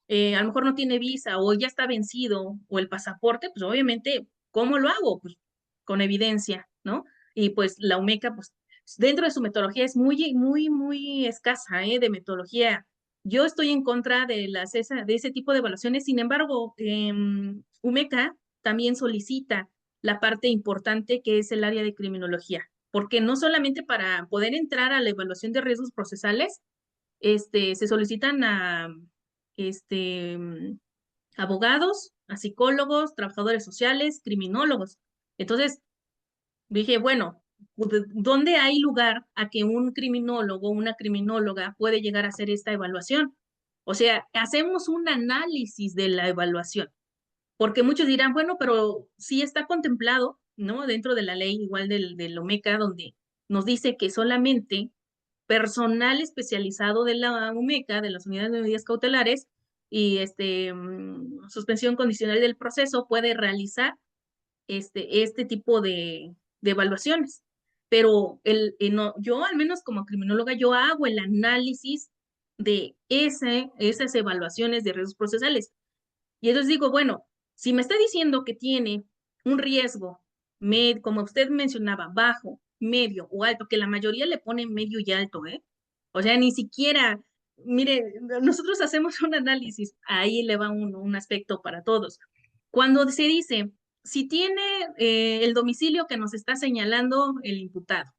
a lo mejor no tiene visa o ya está vencido o el pasaporte, pues obviamente, ¿cómo lo hago? Pues con evidencia, ¿no? Y pues la UMECA, pues dentro de su metodología es muy escasa, ¿eh? De metodología. Yo estoy en contra de ese tipo de evaluaciones, sin embargo, UMECA también solicita la parte importante que es el área de criminología, porque no solamente para poder entrar a la evaluación de riesgos procesales, se solicitan a este, abogados, a psicólogos, trabajadores sociales, criminólogos. Entonces, dije, bueno, ¿dónde hay lugar a que un criminólogo o una criminóloga puede llegar a hacer esta evaluación? O sea, hacemos un análisis de la evaluación, porque muchos dirán, bueno, pero sí está contemplado, ¿no? Dentro de la ley igual del OMECA, donde nos dice que solamente personal especializado de la UMECA, de las unidades de medidas cautelares, y suspensión condicional del proceso, puede realizar este tipo de evaluaciones. Pero no, yo, al menos como criminóloga, yo hago el análisis de esas evaluaciones de riesgos procesales. Y entonces digo, bueno, si me está diciendo que tiene un riesgo, como usted mencionaba, bajo, medio o alto, que la mayoría le pone medio y alto, ¿eh? O sea, ni siquiera, mire, nosotros hacemos un análisis, ahí le va un aspecto para todos. Cuando se dice, si tiene el domicilio que nos está señalando el imputado,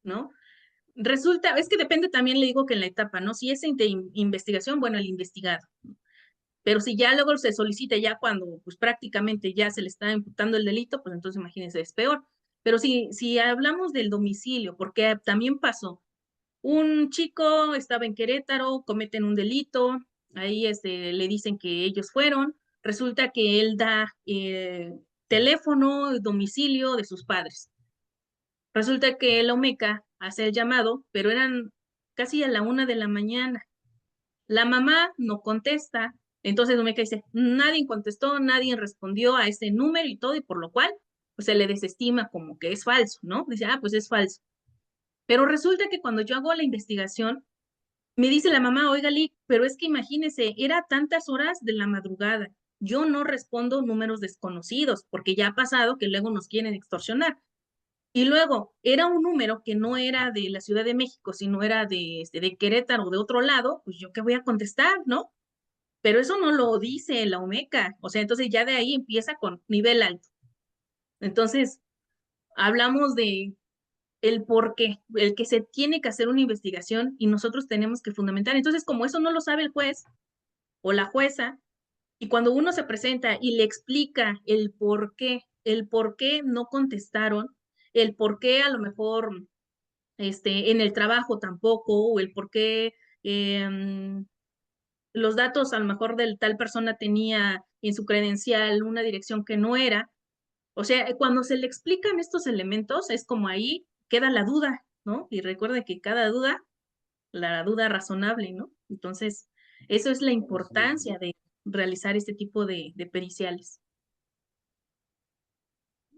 ¿no? Resulta, es que depende también, le digo que en la etapa, ¿no? Si es investigación, bueno, el investigado. Pero si ya luego se solicita ya cuando pues prácticamente ya se le está imputando el delito, pues entonces imagínense, es peor. Pero si hablamos del domicilio, porque también pasó, un chico estaba en Querétaro, cometen un delito, ahí le dicen que ellos fueron, resulta que él da teléfono, domicilio de sus padres. Resulta que la OMECA hace el llamado, pero eran casi a la 1 de la mañana. La mamá no contesta, entonces Domeca dice, nadie contestó, nadie respondió a ese número y todo, y por lo cual pues se le desestima como que es falso, ¿no? Dice, pues es falso. Pero resulta que cuando yo hago la investigación, me dice la mamá, oiga, Lick, pero es que imagínese, era tantas horas de la madrugada. Yo no respondo números desconocidos, porque ya ha pasado que luego nos quieren extorsionar. Y luego, era un número que no era de la Ciudad de México, sino era de Querétaro, de otro lado, pues yo qué voy a contestar, ¿no? Pero eso no lo dice la OMECA, o sea, entonces ya de ahí empieza con nivel alto. Entonces, hablamos de el por qué, el que se tiene que hacer una investigación y nosotros tenemos que fundamentar. Entonces, como eso no lo sabe el juez o la jueza, y cuando uno se presenta y le explica el por qué no contestaron, el por qué a lo mejor en el trabajo tampoco, o el por qué los datos a lo mejor del tal persona tenía en su credencial una dirección que no era. O sea, cuando se le explican estos elementos, es como ahí queda la duda, ¿no? Y recuerde que cada duda, la duda razonable, ¿no? Entonces, eso es la importancia de realizar este tipo de periciales.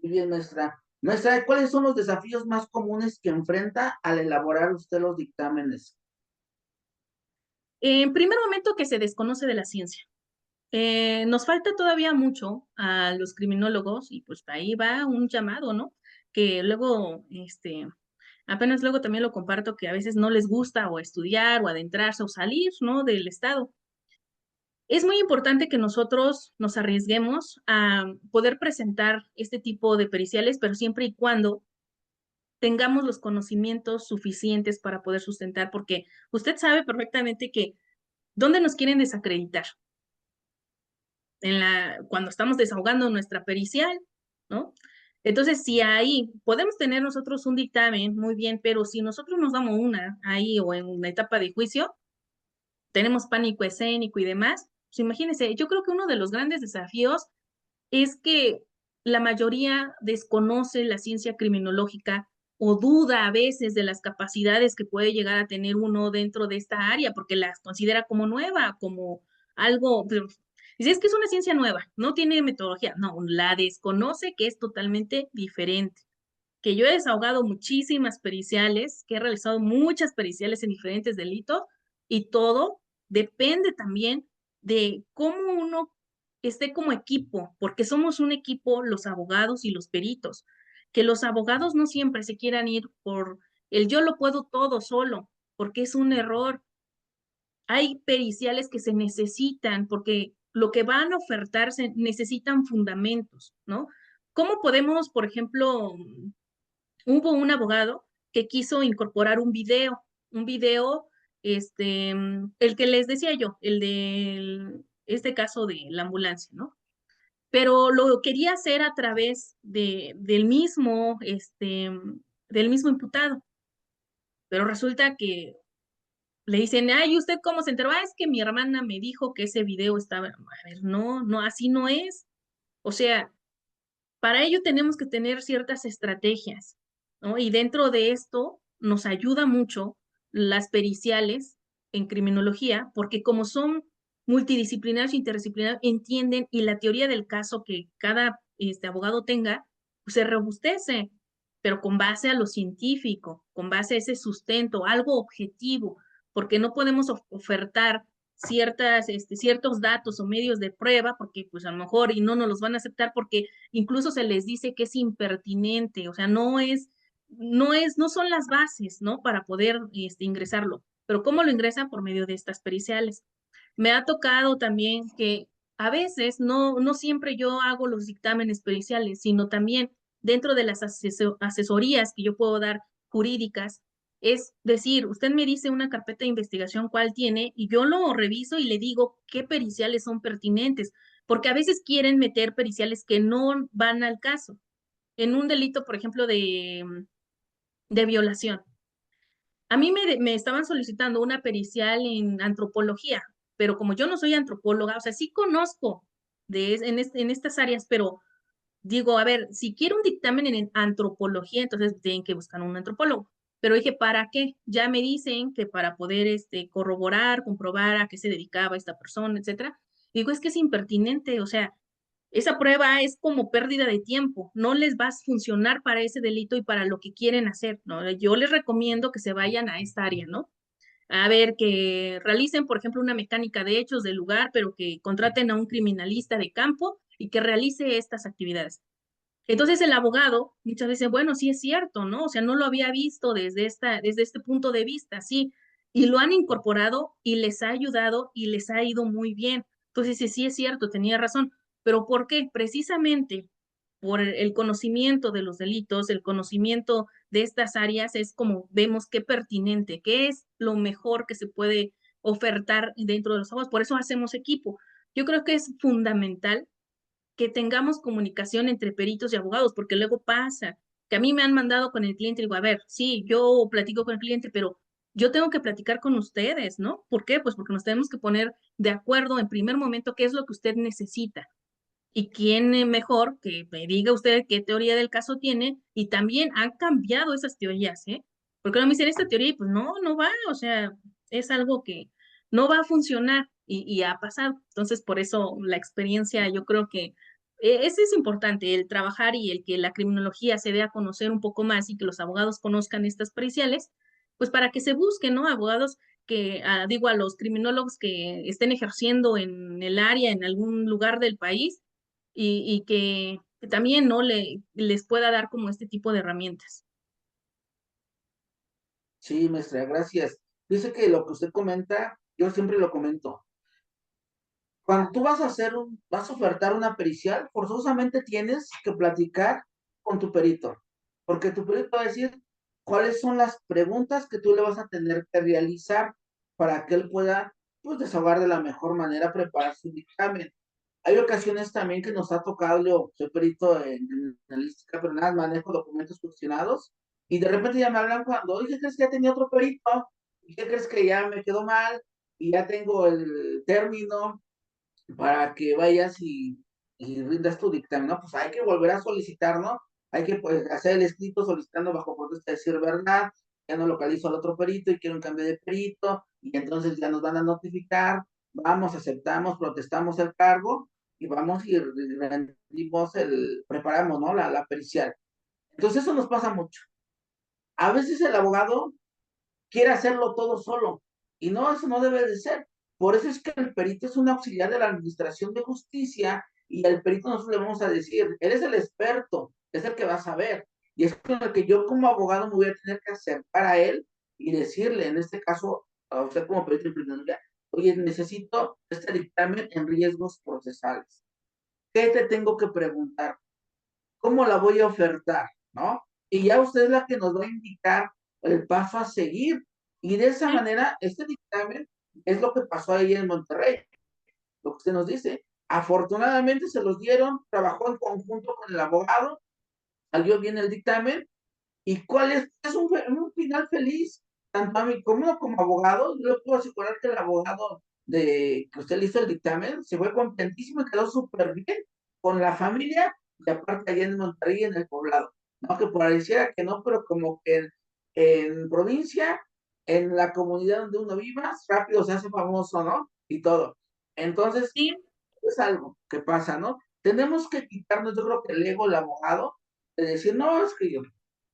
Muy bien, maestra. Maestra, ¿cuáles son los desafíos más comunes que enfrenta al elaborar usted los dictámenes? En primer momento, que se desconoce de la ciencia. Nos falta todavía mucho a los criminólogos y pues ahí va un llamado, ¿no? Que luego, apenas luego también lo comparto, que a veces no les gusta o estudiar o adentrarse o salir, ¿no? Del estado. Es muy importante que nosotros nos arriesguemos a poder presentar este tipo de periciales, pero siempre y cuando tengamos los conocimientos suficientes para poder sustentar, porque usted sabe perfectamente que ¿dónde nos quieren desacreditar? Cuando estamos desahogando nuestra pericial, ¿no? Entonces, si ahí podemos tener nosotros un dictamen, muy bien, pero si nosotros nos damos una ahí o en una etapa de juicio, tenemos pánico escénico y demás, pues imagínense, yo creo que uno de los grandes desafíos es que la mayoría desconoce la ciencia criminológica o duda a veces de las capacidades que puede llegar a tener uno dentro de esta área, porque las considera como nueva, como algo, dice, es que es una ciencia nueva, no tiene metodología, no, la desconoce que es totalmente diferente. Que yo he desahogado muchísimas periciales, que he realizado muchas periciales en diferentes delitos y todo depende también de cómo uno esté como equipo, porque somos un equipo los abogados y los peritos, que los abogados no siempre se quieran ir por el yo lo puedo todo solo, porque es un error. Hay periciales que se necesitan porque lo que van a ofertarse necesitan fundamentos, ¿no? ¿Cómo podemos, por ejemplo, hubo un abogado que quiso incorporar un video, el que les decía yo, el de este caso de la ambulancia, ¿no? Pero lo quería hacer a través del mismo imputado. Pero resulta que le dicen, ay, ¿usted cómo se enteró? Es que mi hermana me dijo que ese video estaba, a ver, no, no, así no es. O sea, para ello tenemos que tener ciertas estrategias, ¿no? Y dentro de esto nos ayuda mucho las periciales en criminología, porque como son multidisciplinarios e interdisciplinarios, entienden y la teoría del caso que cada abogado tenga, pues se robustece, pero con base a lo científico, con base a ese sustento, algo objetivo, porque no podemos ofertar ciertos datos o medios de prueba, porque pues a lo mejor y no nos los van a aceptar porque incluso se les dice que es impertinente, o sea, no son las bases, ¿no? Para poder ingresarlo. Pero ¿cómo lo ingresan? Por medio de estas periciales. Me ha tocado también que a veces no siempre yo hago los dictámenes periciales, sino también dentro de las asesorías que yo puedo dar jurídicas, es decir, usted me dice una carpeta de investigación cuál tiene y yo lo reviso y le digo qué periciales son pertinentes, porque a veces quieren meter periciales que no van al caso. En un delito, por ejemplo, de violación. A mí me estaban solicitando una pericial en antropología, pero como yo no soy antropóloga, o sea, sí conozco en estas áreas, pero digo, a ver, si quiero un dictamen en antropología, entonces tienen que buscar un antropólogo. Pero dije, ¿para qué? Ya me dicen que para poder corroborar, comprobar a qué se dedicaba esta persona, etcétera. Digo, es que es impertinente, o sea, esa prueba es como pérdida de tiempo, no les va a funcionar para ese delito y para lo que quieren hacer, ¿no? Yo les recomiendo que se vayan a esta área, ¿no? A ver, que realicen, por ejemplo, una mecánica de hechos del lugar, pero que contraten a un criminalista de campo y que realice estas actividades. Entonces el abogado muchas veces, bueno, sí es cierto, ¿no? O sea, no lo había visto desde este punto de vista, sí, y lo han incorporado y les ha ayudado y les ha ido muy bien. Entonces, sí, sí es cierto, tenía razón. ¿Pero por qué? Precisamente por el conocimiento de los delitos, el conocimiento de estas áreas es como vemos qué pertinente, qué es lo mejor que se puede ofertar dentro de los abogados. Por eso hacemos equipo. Yo creo que es fundamental que tengamos comunicación entre peritos y abogados, porque luego pasa que a mí me han mandado con el cliente y digo, a ver, sí, yo platico con el cliente, pero yo tengo que platicar con ustedes, ¿no? ¿Por qué? Pues porque nos tenemos que poner de acuerdo en primer momento qué es lo que usted necesita y quién mejor que me diga usted qué teoría del caso tiene y también han cambiado esas teorías, ¿eh? Porque no me dicen esta teoría y pues no va, o sea, es algo que no va a funcionar y ha pasado. Entonces, por eso la experiencia, yo creo que ese es importante, el trabajar y el que la criminología se dé a conocer un poco más y que los abogados conozcan estas periciales, pues para que se busquen, ¿no? Abogados que, digo, a los criminólogos que estén ejerciendo en el área, en algún lugar del país y que también, ¿no? Les pueda dar como este tipo de herramientas. Sí, maestra, gracias. Dice que lo que usted comenta, yo siempre lo comento. Cuando tú vas a ofertar una pericial, forzosamente tienes que platicar con tu perito, porque tu perito va a decir cuáles son las preguntas que tú le vas a tener que realizar para que él pueda, pues, desahogar de la mejor manera, preparar su dictamen. Hay ocasiones también que nos ha tocado, yo soy perito en analística, pero nada, manejo documentos cuestionados, y de repente ya me hablan cuando, oye, ¿qué crees que ya tenía otro perito? ¿Y qué crees que ya me quedó mal? Y ya tengo el término para que vayas y rindas tu dictamen, ¿no? Pues hay que volver a solicitar, ¿no? Hay que, pues, hacer el escrito solicitando bajo protesta de decir verdad, ya no localizo al otro perito y quiero un cambio de perito, y entonces ya nos van a notificar, vamos, aceptamos, protestamos el cargo, y vamos y rendimos preparamos, ¿no? La pericial. Entonces eso nos pasa mucho. A veces el abogado quiere hacerlo todo solo. Y no, eso no debe de ser. Por eso es que el perito es un auxiliar de la Administración de Justicia y al perito nosotros le vamos a decir, él es el experto, es el que va a saber. Y es con el que yo como abogado me voy a tener que acercar a él y decirle, en este caso, a usted como perito en criminalidad, oye, necesito este dictamen en riesgos procesales. ¿Qué te tengo que preguntar? ¿Cómo la voy a ofertar? ¿No? Y ya usted es la que nos va a indicar el paso a seguir. Y de esa Sí, manera, este dictamen es lo que pasó ahí en Monterrey, lo que usted nos dice. Afortunadamente se los dieron, trabajó en conjunto con el abogado, salió bien el dictamen. ¿Y cuál es un final feliz? Tanto a mí como abogado, yo le puedo asegurar que el abogado de que usted le hizo el dictamen se fue contentísimo y quedó súper bien con la familia y aparte allá en Monterrey, en el poblado. No que pareciera que no, pero como que en provincia en la comunidad donde uno viva, rápido se hace famoso, ¿no? Y todo. Entonces, Sí, es algo que pasa, ¿no? Tenemos que quitarnos, yo creo que el ego, el abogado, de decir, no, es que yo,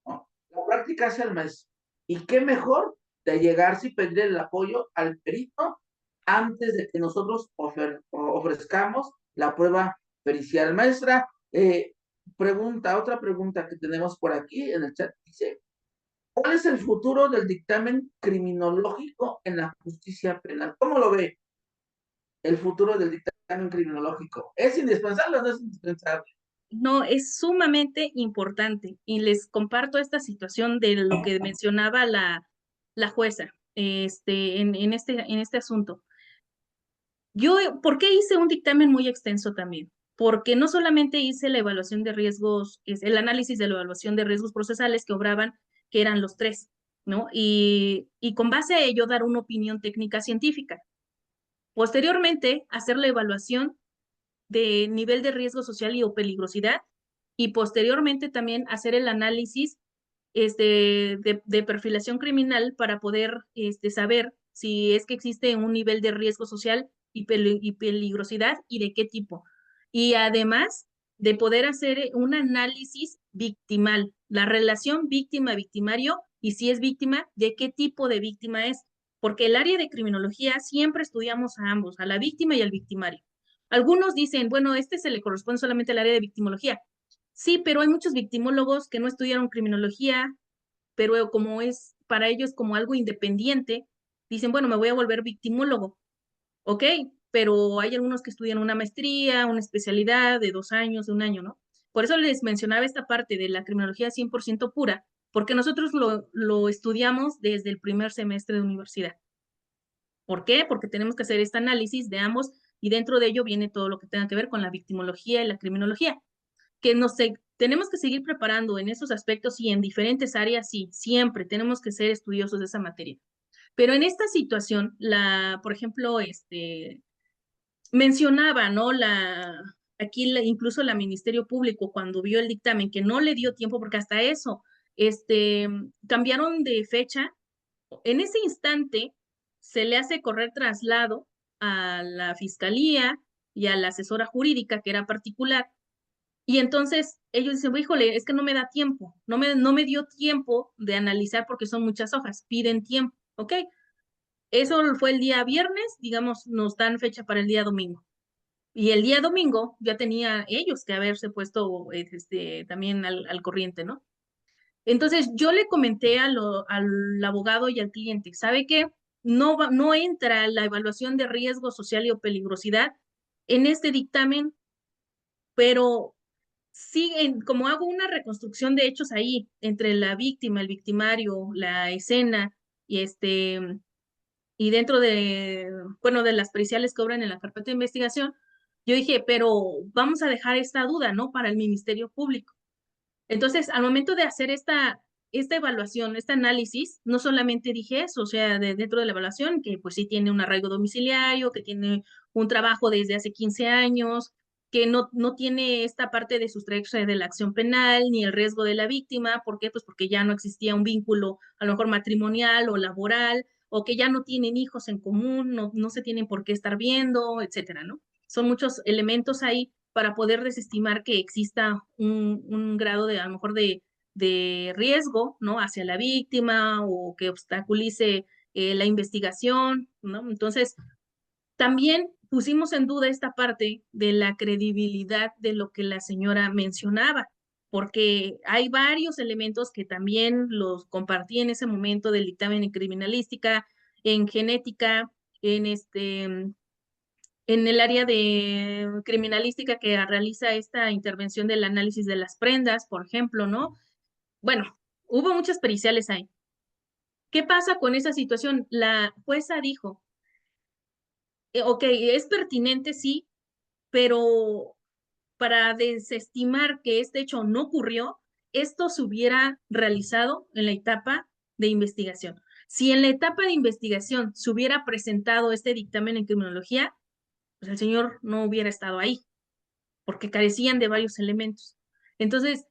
no, la práctica es el maestro. Y qué mejor de llegarse y pedir el apoyo al perito antes de que nosotros ofrezcamos la prueba pericial. Maestra, otra pregunta que tenemos por aquí en el chat dice, ¿cuál es el futuro del dictamen criminológico en la justicia penal? ¿Cómo lo ve el futuro del dictamen criminológico? ¿Es indispensable o no es indispensable? no, es sumamente importante y les comparto esta situación de lo que mencionaba la jueza en este asunto. Yo, ¿por qué hice un dictamen muy extenso también? Porque no solamente hice la evaluación de riesgos, el análisis de la evaluación de riesgos procesales que obraban, que eran los tres, ¿no? Y con base a ello dar una opinión técnica científica. Posteriormente, hacer la evaluación de nivel de riesgo social y o peligrosidad y posteriormente también hacer el análisis de perfilación criminal para poder saber si es que existe un nivel de riesgo social y peligrosidad y de qué tipo. Y además de poder hacer un análisis victimal, la relación víctima-victimario y si es víctima, de qué tipo de víctima es. Porque el área de criminología siempre estudiamos a ambos, a la víctima y al victimario. Algunos dicen, bueno, se le corresponde solamente al área de victimología. Sí, pero hay muchos victimólogos que no estudiaron criminología, pero como es para ellos como algo independiente, dicen, bueno, me voy a volver victimólogo, ¿ok? Pero hay algunos que estudian una maestría, una especialidad de 2 años, de un año, ¿no? Por eso les mencionaba esta parte de la criminología 100% pura, porque nosotros lo estudiamos desde el primer semestre de universidad. ¿Por qué? Porque tenemos que hacer este análisis de ambos y dentro de ello viene todo lo que tenga que ver con la victimología y la criminología que tenemos que seguir preparando en esos aspectos y en diferentes áreas, sí, siempre tenemos que ser estudiosos de esa materia. Pero en esta situación, por ejemplo, mencionaba, ¿no? Incluso la Ministerio Público, cuando vio el dictamen, que no le dio tiempo, porque hasta eso, cambiaron de fecha. En ese instante, se le hace correr traslado a la fiscalía y a la asesora jurídica, que era particular, y entonces ellos dicen, híjole, es que no me da tiempo, no me dio tiempo de analizar porque son muchas hojas, piden tiempo, ¿ok? Eso fue el día viernes, digamos, nos dan fecha para el día domingo. Y el día domingo ya tenía ellos que haberse puesto también al corriente, ¿no? Entonces yo le comenté al abogado y al cliente, ¿sabe qué? No entra la evaluación de riesgo social y o peligrosidad en este dictamen, pero sí, como hago una reconstrucción de hechos ahí, entre la víctima, el victimario, la escena, y y dentro bueno, de las periciales que obran en la carpeta de investigación, yo dije, pero vamos a dejar esta duda, ¿no? Para el Ministerio Público. Entonces, al momento de hacer esta evaluación, este análisis, no solamente dije eso, o sea, dentro de la evaluación, que pues sí tiene un arraigo domiciliario, que tiene un trabajo desde hace 15 años, que no tiene esta parte de sustraerse de la acción penal ni el riesgo de la víctima. ¿Por qué? Pues porque ya no existía un vínculo, a lo mejor matrimonial o laboral, o que ya no tienen hijos en común, no se tienen por qué estar viendo, etcétera, ¿no? Son muchos elementos ahí para poder desestimar que exista un grado de, a lo mejor, de riesgo, ¿no? Hacia la víctima o que obstaculice la investigación, ¿no? Entonces, también pusimos en duda esta parte de la credibilidad de lo que la señora mencionaba, porque hay varios elementos que también los compartí en ese momento del dictamen en criminalística, en genética, en el área de criminalística que realiza esta intervención del análisis de las prendas, por ejemplo, ¿no? Bueno, hubo muchas periciales ahí. ¿Qué pasa con esa situación? La jueza dijo, ok, es pertinente, sí, pero para desestimar que este hecho no ocurrió, esto se hubiera realizado en la etapa de investigación. Si en la etapa de investigación se hubiera presentado este dictamen en criminología, pues el señor no hubiera estado ahí, porque carecían de varios elementos. Entonces,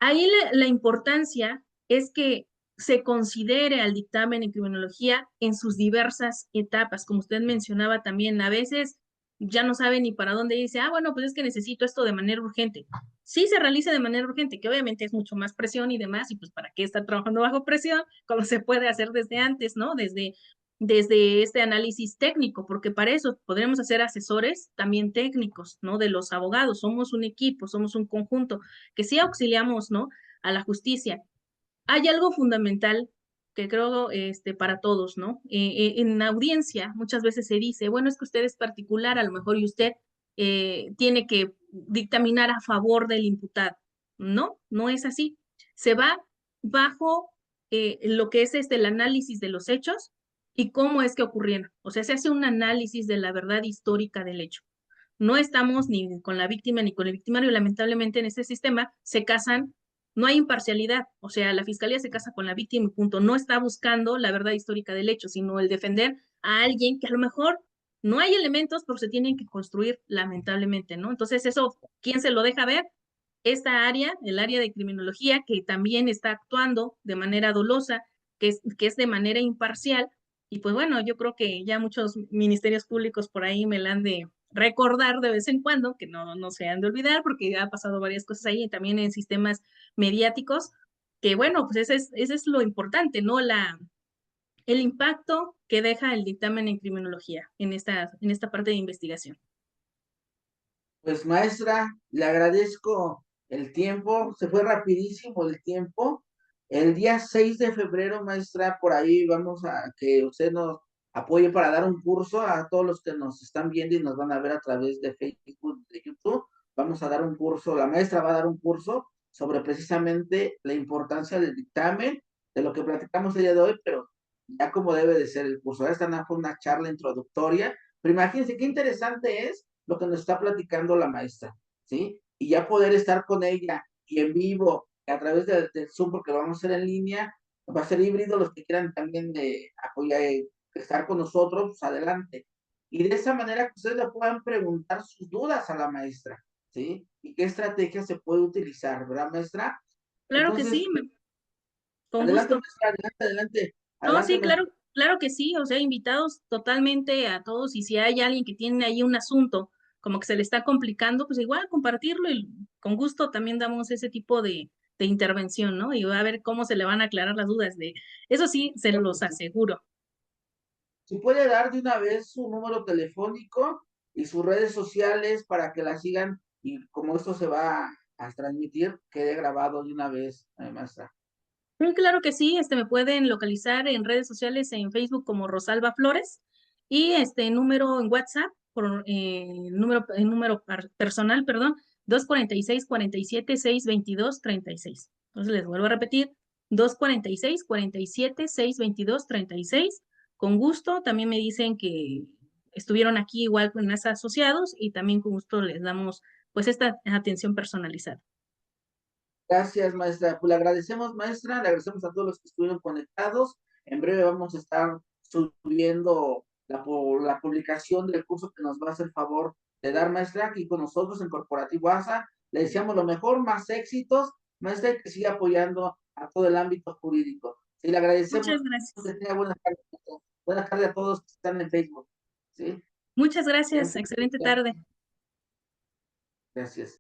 ahí la importancia es que se considere al dictamen en criminología en sus diversas etapas. Como usted mencionaba también, a veces ya no sabe ni para dónde dice, ah, bueno, pues es que necesito esto de manera urgente. Sí se realiza de manera urgente, que obviamente es mucho más presión y demás, y pues para qué estar trabajando bajo presión, como se puede hacer desde antes, ¿no? Desde este análisis técnico, porque para eso podremos hacer asesores también técnicos, ¿no? De los abogados, somos un equipo, somos un conjunto, que sí auxiliamos, ¿no? A la justicia. Hay algo fundamental que creo para todos, ¿no? En la audiencia muchas veces se dice, bueno, es que usted es particular, a lo mejor y usted tiene que dictaminar a favor del imputado. No, no es así. Se va bajo lo que es el análisis de los hechos y cómo es que ocurrieron. O sea, se hace un análisis de la verdad histórica del hecho. No estamos ni con la víctima ni con el victimario. Lamentablemente en este sistema se casan, no hay imparcialidad. O sea, la fiscalía se casa con la víctima y punto. No está buscando la verdad histórica del hecho, sino el defender a alguien que a lo mejor no hay elementos, pero se tienen que construir lamentablemente, ¿no? Entonces eso, ¿quién se lo deja ver? Esta área, el área de criminología, que también está actuando de manera dolosa, que es de manera imparcial. Y pues bueno, yo creo que ya muchos ministerios públicos por ahí me la han de recordar de vez en cuando, que no se han de olvidar, porque ya ha pasado varias cosas ahí, y también en sistemas mediáticos, que bueno, pues ese es lo importante, ¿no? El impacto que deja el dictamen en criminología en esta parte de investigación. Pues maestra, le agradezco el tiempo, se fue rapidísimo el tiempo. El día 6 de febrero, maestra, por ahí vamos a que usted nos apoye para dar un curso a todos los que nos están viendo y nos van a ver a través de Facebook, de YouTube. Vamos a dar un curso, la maestra va a dar un curso sobre precisamente la importancia del dictamen, de lo que platicamos el día de hoy, pero ya como debe de ser el curso. Esta no fue una charla introductoria, pero imagínense qué interesante es lo que nos está platicando la maestra, ¿sí? Y ya poder estar con ella y en vivo, a través del Zoom, porque lo vamos a hacer en línea, va a ser híbrido, los que quieran también apoyar, estar con nosotros, pues adelante. Y de esa manera que ustedes le puedan preguntar sus dudas a la maestra, ¿sí? Y qué estrategia se puede utilizar, ¿verdad, maestra? Claro que sí, Entonces, con adelante, gusto. maestra, adelante, adelante, No, adelante, sí, maestra. claro que sí, o sea, invitados totalmente a todos y si hay alguien que tiene ahí un asunto como que se le está complicando, pues igual compartirlo y con gusto también damos ese tipo de intervención, ¿no? Y va a ver cómo se le van a aclarar las dudas de, eso sí, se los aseguro. Si puede dar de una vez su número telefónico y sus redes sociales para que la sigan y como esto se va a transmitir, quede grabado de una vez, maestra. Sí, claro que sí, me pueden localizar en redes sociales, en Facebook como Rosalba Flores y este número en WhatsApp, por el número personal, perdón, 246-47-622-36. Entonces les vuelvo a repetir, 246-47-622-36. Con gusto, también me dicen que estuvieron aquí igual con NASA asociados y también con gusto les damos pues esta atención personalizada. Gracias, maestra. Pues le agradecemos, maestra, le agradecemos a todos los que estuvieron conectados. En breve vamos a estar subiendo la publicación del curso que nos va a hacer favor de dar, maestra, aquí con nosotros en Corporativo ASA. Le deseamos lo mejor, más éxitos, maestra, y que siga apoyando a todo el ámbito jurídico. Sí, le agradecemos Muchas que gracias. tenga buenas tardes. Buenas tardes a todos que están en Facebook. Sí, Muchas gracias. siempre. Excelente tarde. Gracias.